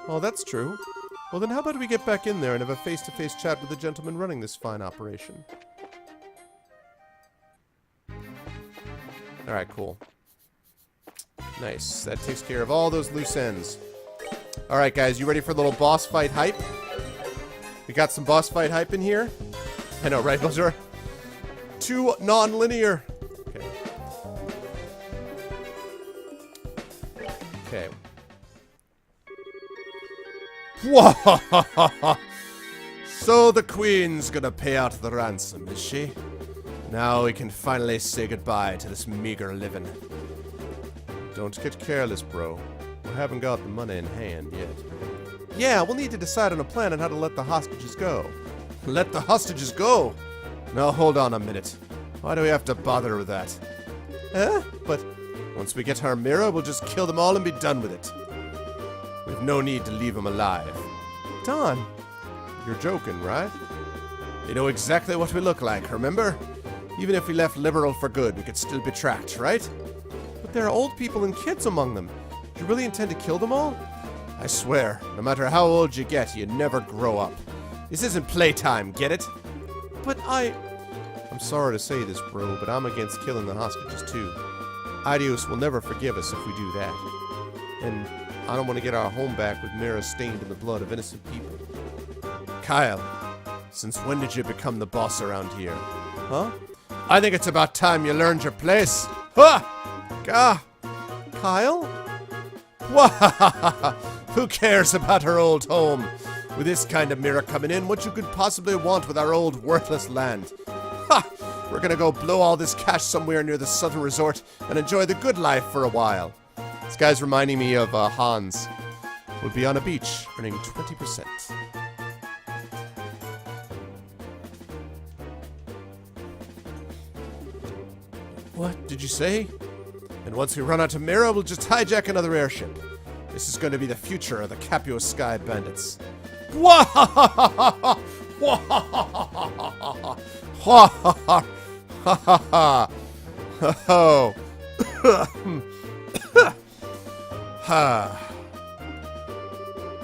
Oh, that's true. Well, then how about we get back in there and have a face-to-face chat with the gentleman running this fine operation? Alright, cool. Nice. That takes care of all those loose ends. Alright, guys, you ready for a little boss fight hype? We got some boss fight hype in here? I know, right, Buzzer? Too non-linear. Okay. Okay. So the Queen's gonna pay out the ransom, is she? Now we can finally say goodbye to this meager living. Don't get careless, bro. We haven't got the money in hand yet. Yeah, we'll need to decide on a plan on how to let the hostages go. Let the hostages go? Now hold on a minute. Why do we have to bother with that? But once we get our mirror, we'll just kill them all and be done with it. We've no need to leave them alive. Don, you're joking, right? You know exactly what we look like, remember? Even if we left Liberal for good, we could still be tracked, right? But there are old people and kids among them. Do you really intend to kill them all? I swear, no matter how old you get, you never grow up. This isn't playtime, get it? But I'm sorry to say this, bro, but I'm against killing the hostages too. Idios will never forgive us if we do that. And I don't want to get our home back with Mira stained in the blood of innocent people. Kyle, since when did you become the boss around here? Huh? I think it's about time you learned your place. Ha! Gah! Kyle? Who cares about her old home? With this kind of Mira coming in, what you could possibly want with our old worthless land? Ha! We're gonna go blow all this cash somewhere near the southern resort and enjoy the good life for a while. This guy's reminding me of Hans. Would be on a beach, earning 20%. What did you say? And once we run out of Mira, we'll just hijack another airship. This is going to be the future of the Capua Sky Bandits.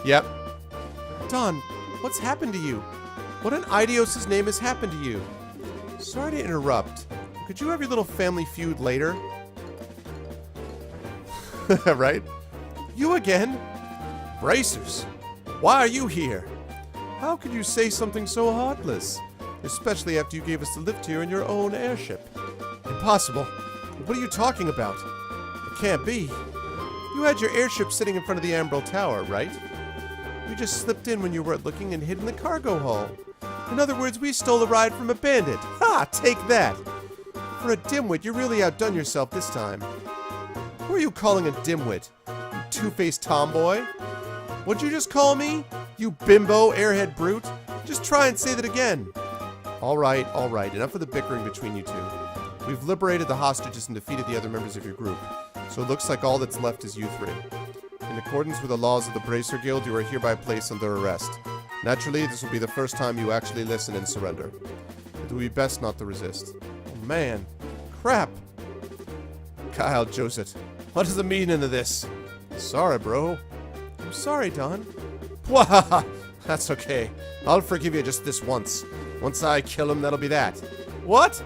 Yep. Don, what's happened to you? What on Idios' name has happened to you? Sorry to interrupt. Could you have your little family feud later? Right? You again? Bracers, why are you here? How could you say something so heartless? Especially after you gave us the lift here in your own airship. Impossible. What are you talking about? It can't be. You had your airship sitting in front of the Ambrel Tower, right? We just slipped in when you weren't looking and hid in the cargo hall. In other words, we stole a ride from a bandit. Ha! Take that! For a dimwit, you really outdone yourself this time. Who are you calling a dimwit? You two-faced tomboy? What'd you just call me? You bimbo, airhead brute? Just try and say that again. All right. Enough of the bickering between you two. We've liberated the hostages and defeated the other members of your group. So it looks like all that's left is you three. In accordance with the laws of the Bracer Guild, you are hereby placed under arrest. Naturally, this will be the first time you actually listen and surrender. It will be best not to resist. Oh man. Crap. Kyle Joseph, what is the meaning of this? Sorry, bro. I'm sorry, Don. Wah! That's okay. I'll forgive you just this once. Once I kill him, that'll be that. What?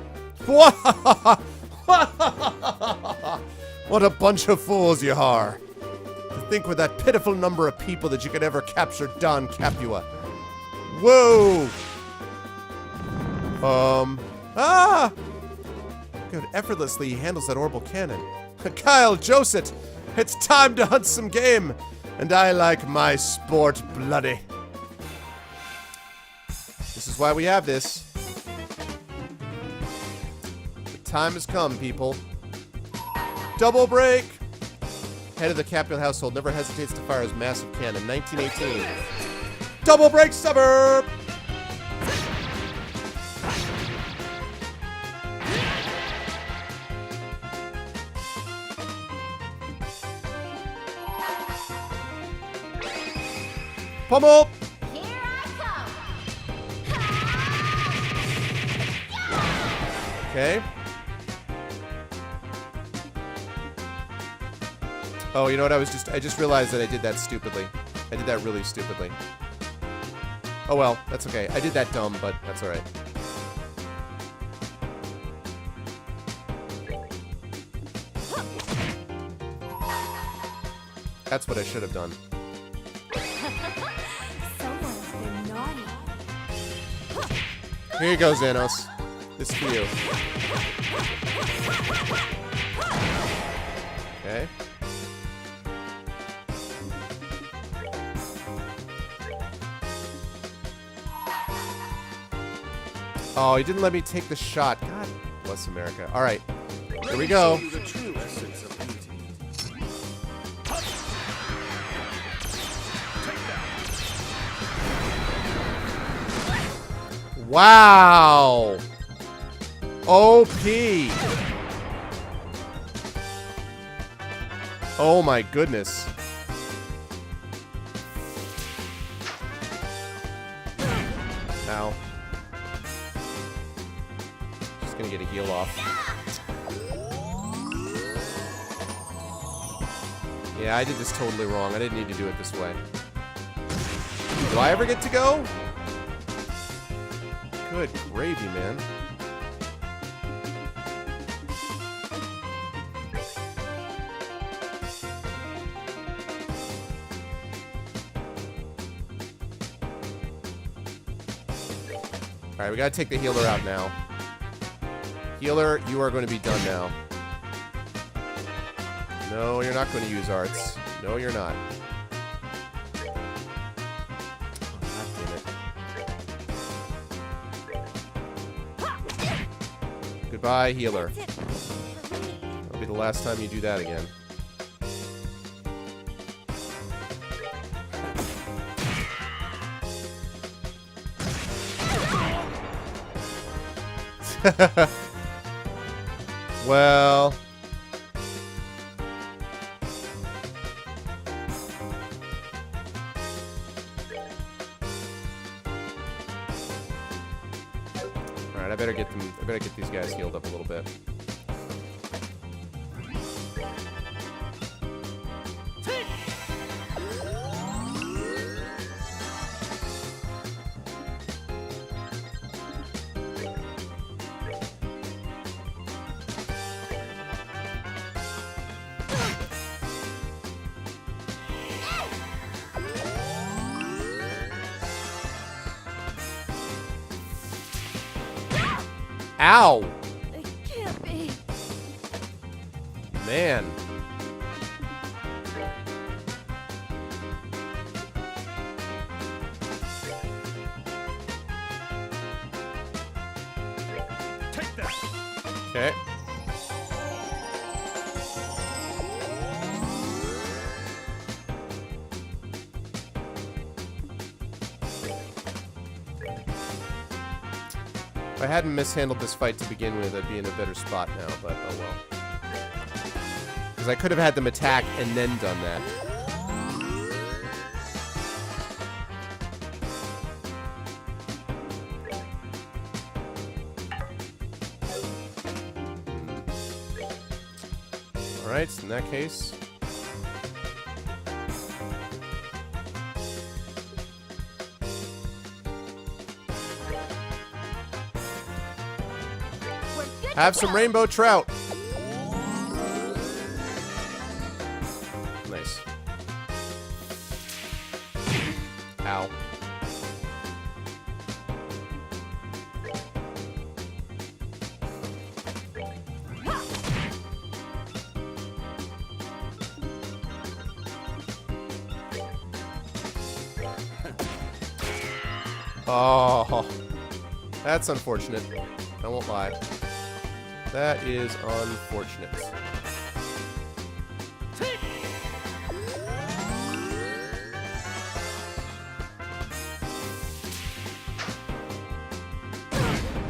What a bunch of fools you are. To think with that pitiful number of people that you could ever capture Don Capua. Whoa! Good, effortlessly he handles that orbital cannon. Kyle Joseph, it's time to hunt some game. And I like my sport bloody. This is why we have this. The time has come, people. Double break! Head of the Capua household never hesitates to fire his massive cannon. 1918. Double break suburb! Pummel! Here I come. Okay. Oh, you know what? I just realized that I did that stupidly. I did that really stupidly. Oh well, that's okay. I did that dumb, but that's alright. That's what I should have done. Someone's been naughty. Here you go, Xanos. This is for you. Okay. Oh, he didn't let me take the shot. God bless America. All right. Here we go. The true essence of beauty. Take that. Wow. OP. Oh my goodness. Ow. Just gonna get a heal off. Yeah, I did this totally wrong. I didn't need to do it this way. Do I ever get to go? Good gravy, man. Alright, we gotta take the healer out now. Healer, you are going to be done now. No, you're not going to use arts. No, you're not. Oh, God damn it. Goodbye, healer. That's it for me. That'll be the last time you do that again. Well... Alright, I better get these guys healed up a little bit. Ow! It can't be. Man. Take that. Okay. If I hadn't mishandled this fight to begin with, I'd be in a better spot now, but oh well. Because I could have had them attack and then done that. Alright, so in that case... We're good have to some go. rainbow trout! Nice. Ow. Oh, that's unfortunate. I won't lie. That is unfortunate.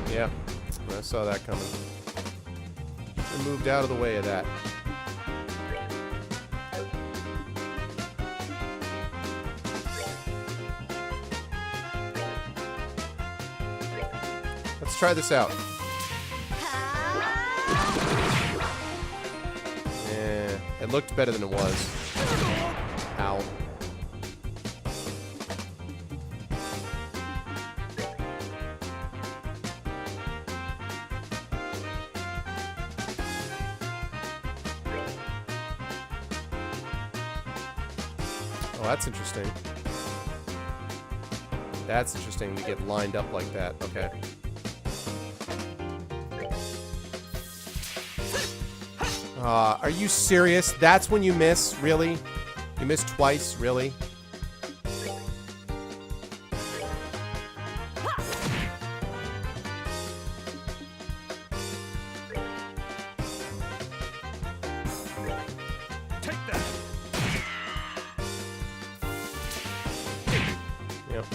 Yeah, I saw that coming. Should've moved out of the way of that. Let's try this out. It looked better than it was. Ow. Oh, that's interesting. That's interesting to get lined up like that. Okay. Are you serious? That's when you miss? Really? You missed twice? Really? Take that. Yep.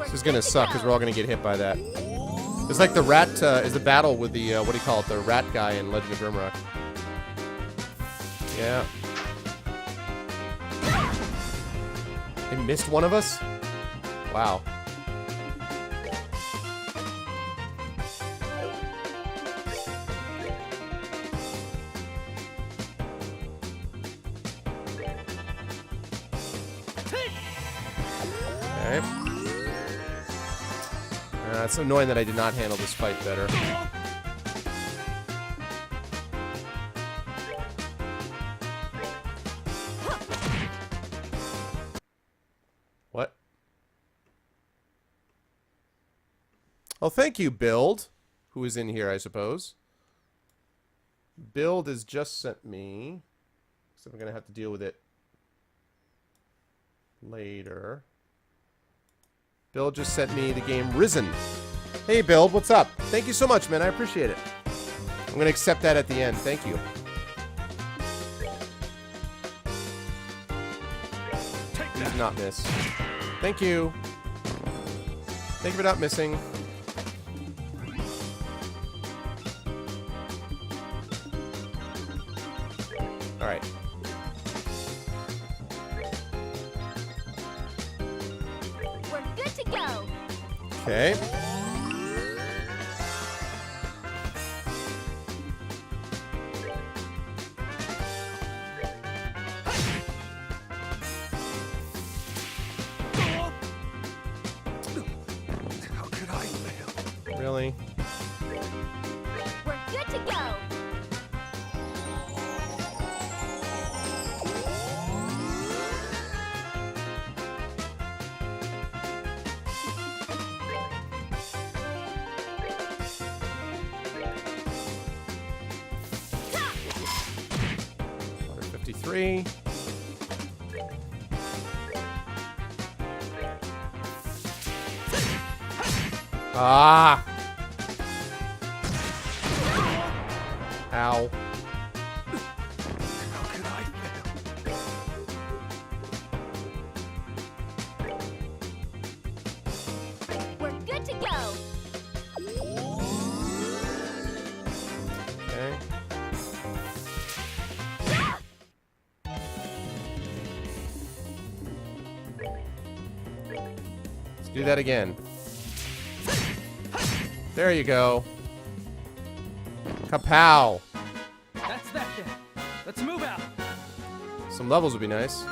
This is gonna suck because we're all gonna get hit by that. It's like the rat, is the battle with the, what do you call it, the rat guy in Legend of Grimrock. Yeah. It missed one of us? Wow. Okay. It's annoying that I did not handle this fight better. What? Oh, thank you, Build, who is in here, I suppose. Build has just sent me... So I'm going to have to deal with it later. Bill just sent me the game Risen. Hey, Bill, what's up? Thank you so much, man. I appreciate it. I'm going to accept that at the end. Thank you. Please not miss. Thank you. Thank you for not missing. All right. We're good to go. Okay. Really? We're good to go. Ha! 153. Ah! Ow. How could I fail? We're good to go. Okay. Let's do that again. There you go. Kapow! That's that then. Let's move out. Some levels would be nice.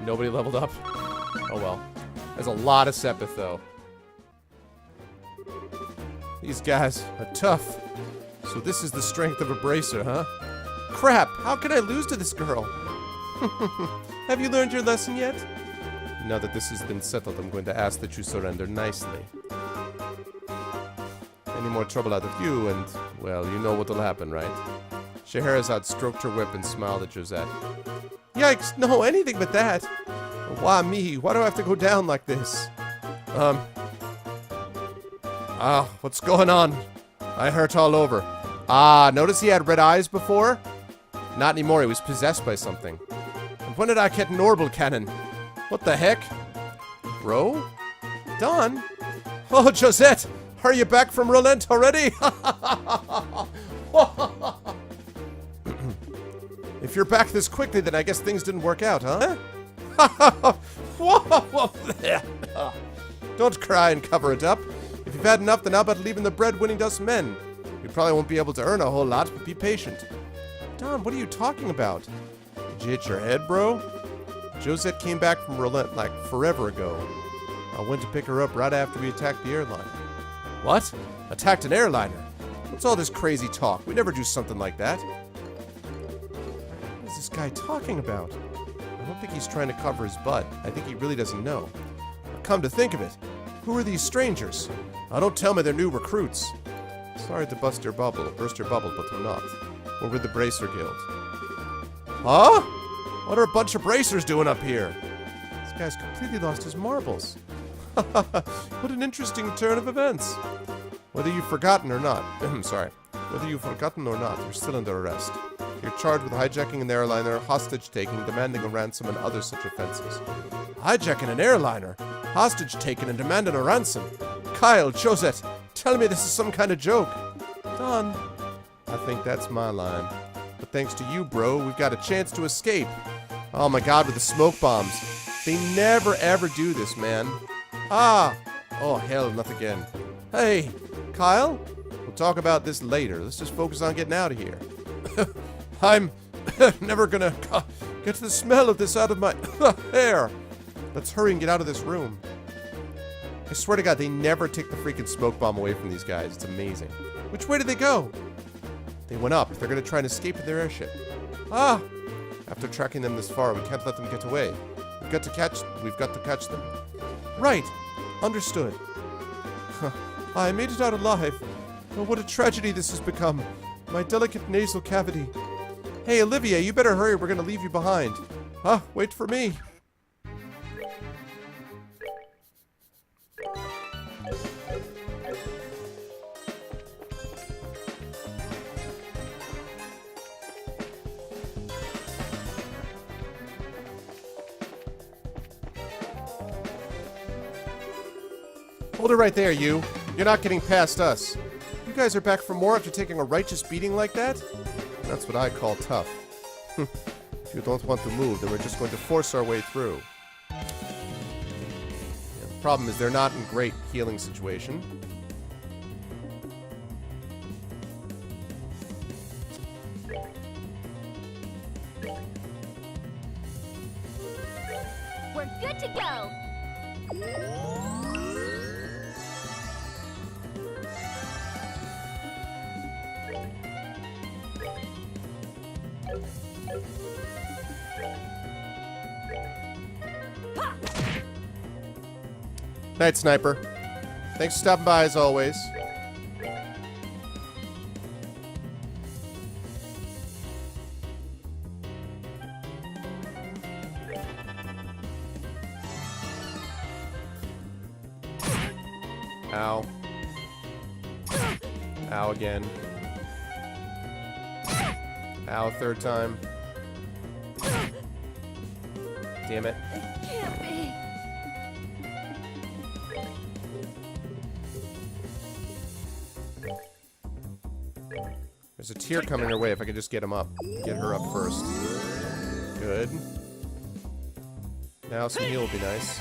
Nobody leveled up. Oh well. There's a lot of Sepith though. These guys are tough. So this is the strength of a bracer, huh? Crap! How could I lose to this girl? Have you learned your lesson yet? Now that this has been settled, I'm going to ask that you surrender nicely. Any more trouble out of you, and, well, you know what'll happen, right? Scheherazade stroked her whip and smiled at Josette. Yikes, no, anything but that. Why me? Why do I have to go down like this? What's going on? I hurt all over. Notice he had red eyes before? Not anymore, he was possessed by something. And when did I get an orbital cannon? What the heck? Bro? Don? Oh, Josette! Are you back from Relent already? If you're back this quickly, then I guess things didn't work out, huh? Don't cry and cover it up. If you've had enough, then how about leaving the bread winning to us men? You probably won't be able to earn a whole lot, but be patient. Don, what are you talking about? Did you hit your head, bro? Josette came back from Relent like forever ago. I went to pick her up right after we attacked the airliner. What? Attacked an airliner? What's all this crazy talk? We never do something like that. What is this guy talking about? I don't think he's trying to cover his butt. I think he really doesn't know. Come to think of it, who are these strangers? Don't tell me they're new recruits. Sorry to burst your bubble, but we're not. We're with the Bracer Guild. Huh? What are a bunch of bracers doing up here? This guy's completely lost his marbles. What an interesting turn of events. Whether you've forgotten or not, whether you've forgotten or not, you're still under arrest. You're charged with hijacking an airliner, hostage-taking, demanding a ransom, and other such offenses. Hijacking an airliner? Hostage-taking and demanding a ransom? Kyle, Josette, tell me this is some kind of joke. Don, I think that's my line. But thanks to you, bro, we've got a chance to escape. Oh my god, with the smoke bombs. They never ever do this, man. Oh hell, not again. Hey, Kyle? We'll talk about this later. Let's just focus on getting out of here. I'm never gonna get the smell of this out of my hair. Let's hurry and get out of this room. I swear to God, they never take the freaking smoke bomb away from these guys. It's amazing. Which way did they go? They went up. They're gonna try and escape in their airship. After tracking them this far, we can't let them get away. We've got to catch them. Right. Understood. I made it out alive. Oh, what a tragedy this has become. My delicate nasal cavity. Hey, Olivia, you better hurry. We're gonna leave you behind. Wait for me. Hold it right there, you. You're not getting past us. You guys are back for more after taking a righteous beating like that? That's what I call tough. If you don't want to move, then we're just going to force our way through. Yeah, the problem is they're not in great healing situation. We're good to go. Night, Sniper. Thanks for stopping by as always. Ow. Ow again. Ow, third time. Damn it. Can't be. There's a tear coming her way if I could just get him up. Get her up first. Good. Now some heal would be nice.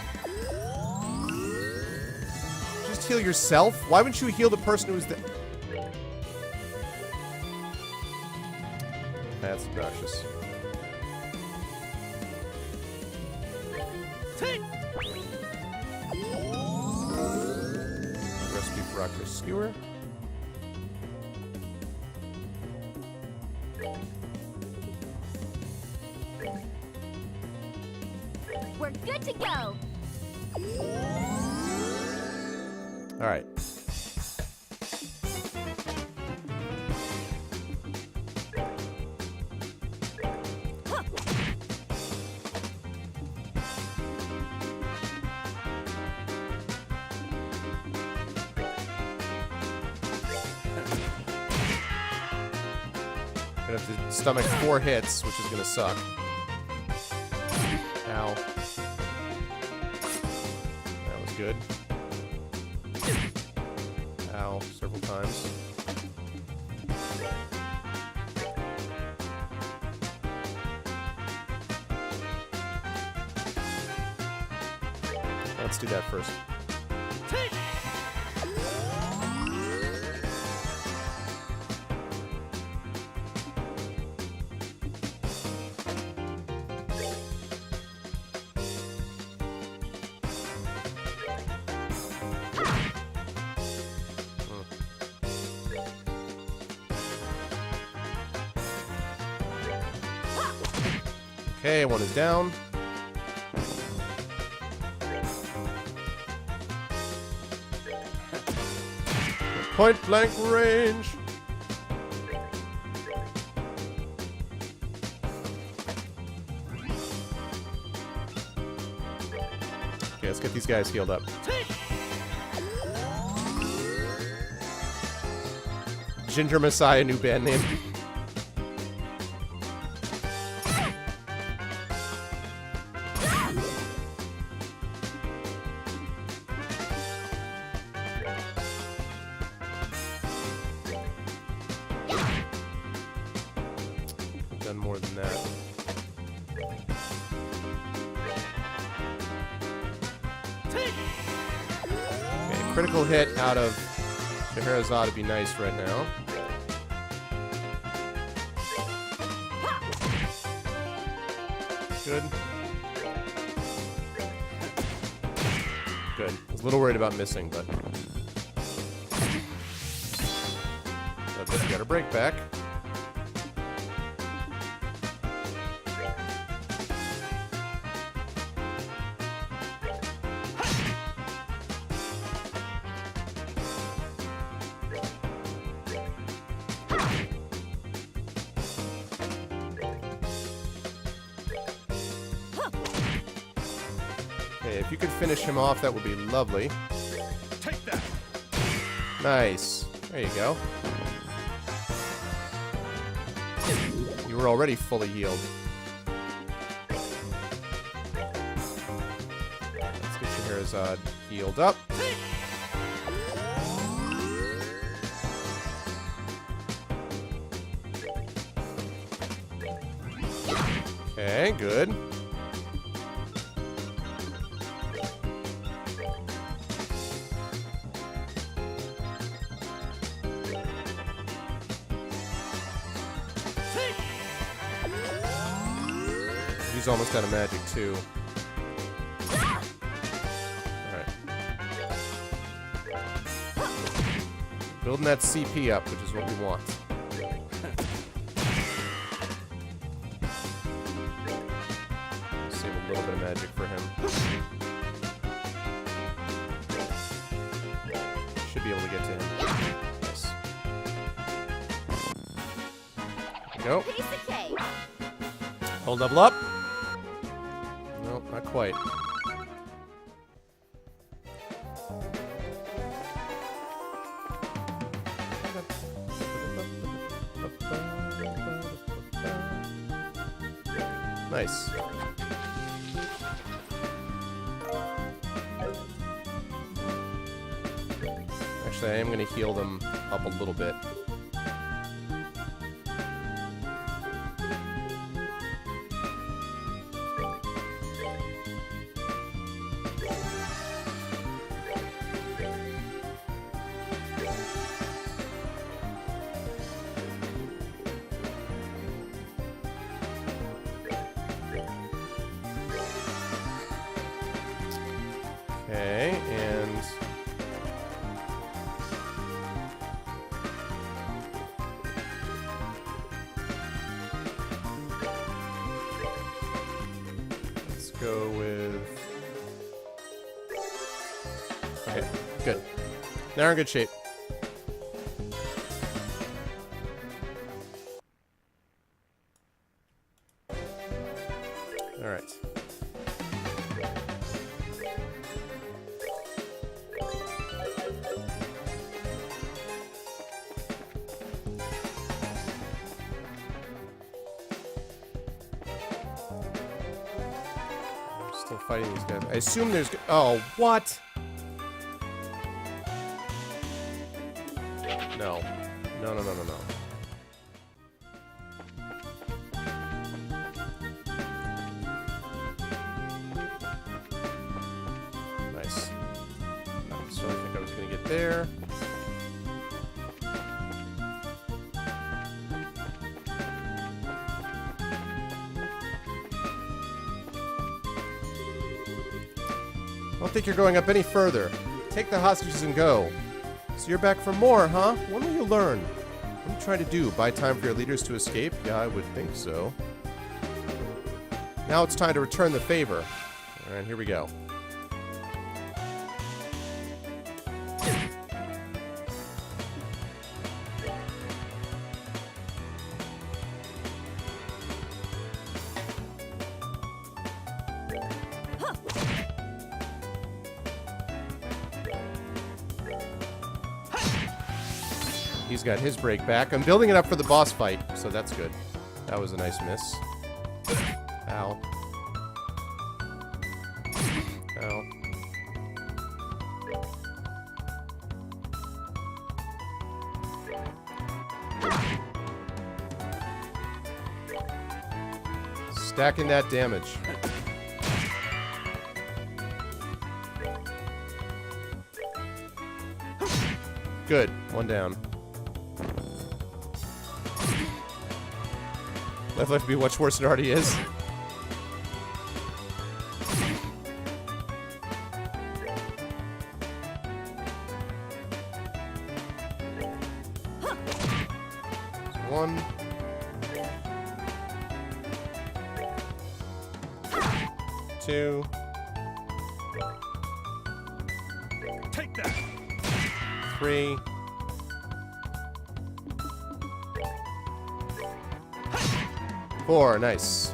Just heal yourself? Why wouldn't you heal the person who's the... That's obnoxious. Recipe for rock fish skewer. We're good to go. All right. Gonna have to stomach 4 hits, which is gonna suck. Ow. That was good. Ow, several times. Let's do that first. Okay, one is down. Point blank range. Okay, let's get these guys healed up. Ginger Messiah, new band name. Done more than that. Okay, critical hit out of Scheherazade would be nice right now. Good. Good. I was a little worried about missing, but... Let's get our break back. Okay, if you could finish him off, that would be lovely. Take that. Nice. There you go. You were already fully healed. Let's get Scheherazade healed up. Okay, good. He's almost out of magic, too. Alright. Building that CP up, which is what we want. little bit of magic for him. Should be able to get to him. Yes. There we go. Piece of cake. Hold level up. Nope, not quite. Nice. Actually, I am going to heal them up a little bit. Okay, and let's go with. Okay, good. Now we're in good shape. All right. Still fighting these guys. I assume there's. Oh, what? No. No, no, no, no, no. Nice. So I think I was going to get there. I don't think you're going up any further. Take the hostages and go. So you're back for more, huh? When will you learn? What are you trying to do? Buy time for your leaders to escape? Yeah, I would think so. Now it's time to return the favor. Alright, here we go. He's got his break back. I'm building it up for the boss fight, so that's good. That was a nice miss. Ow. Ow. Stacking that damage. Good. One down. Left life to be much worse than it already is. One. Two. Take that. 3. 4, nice.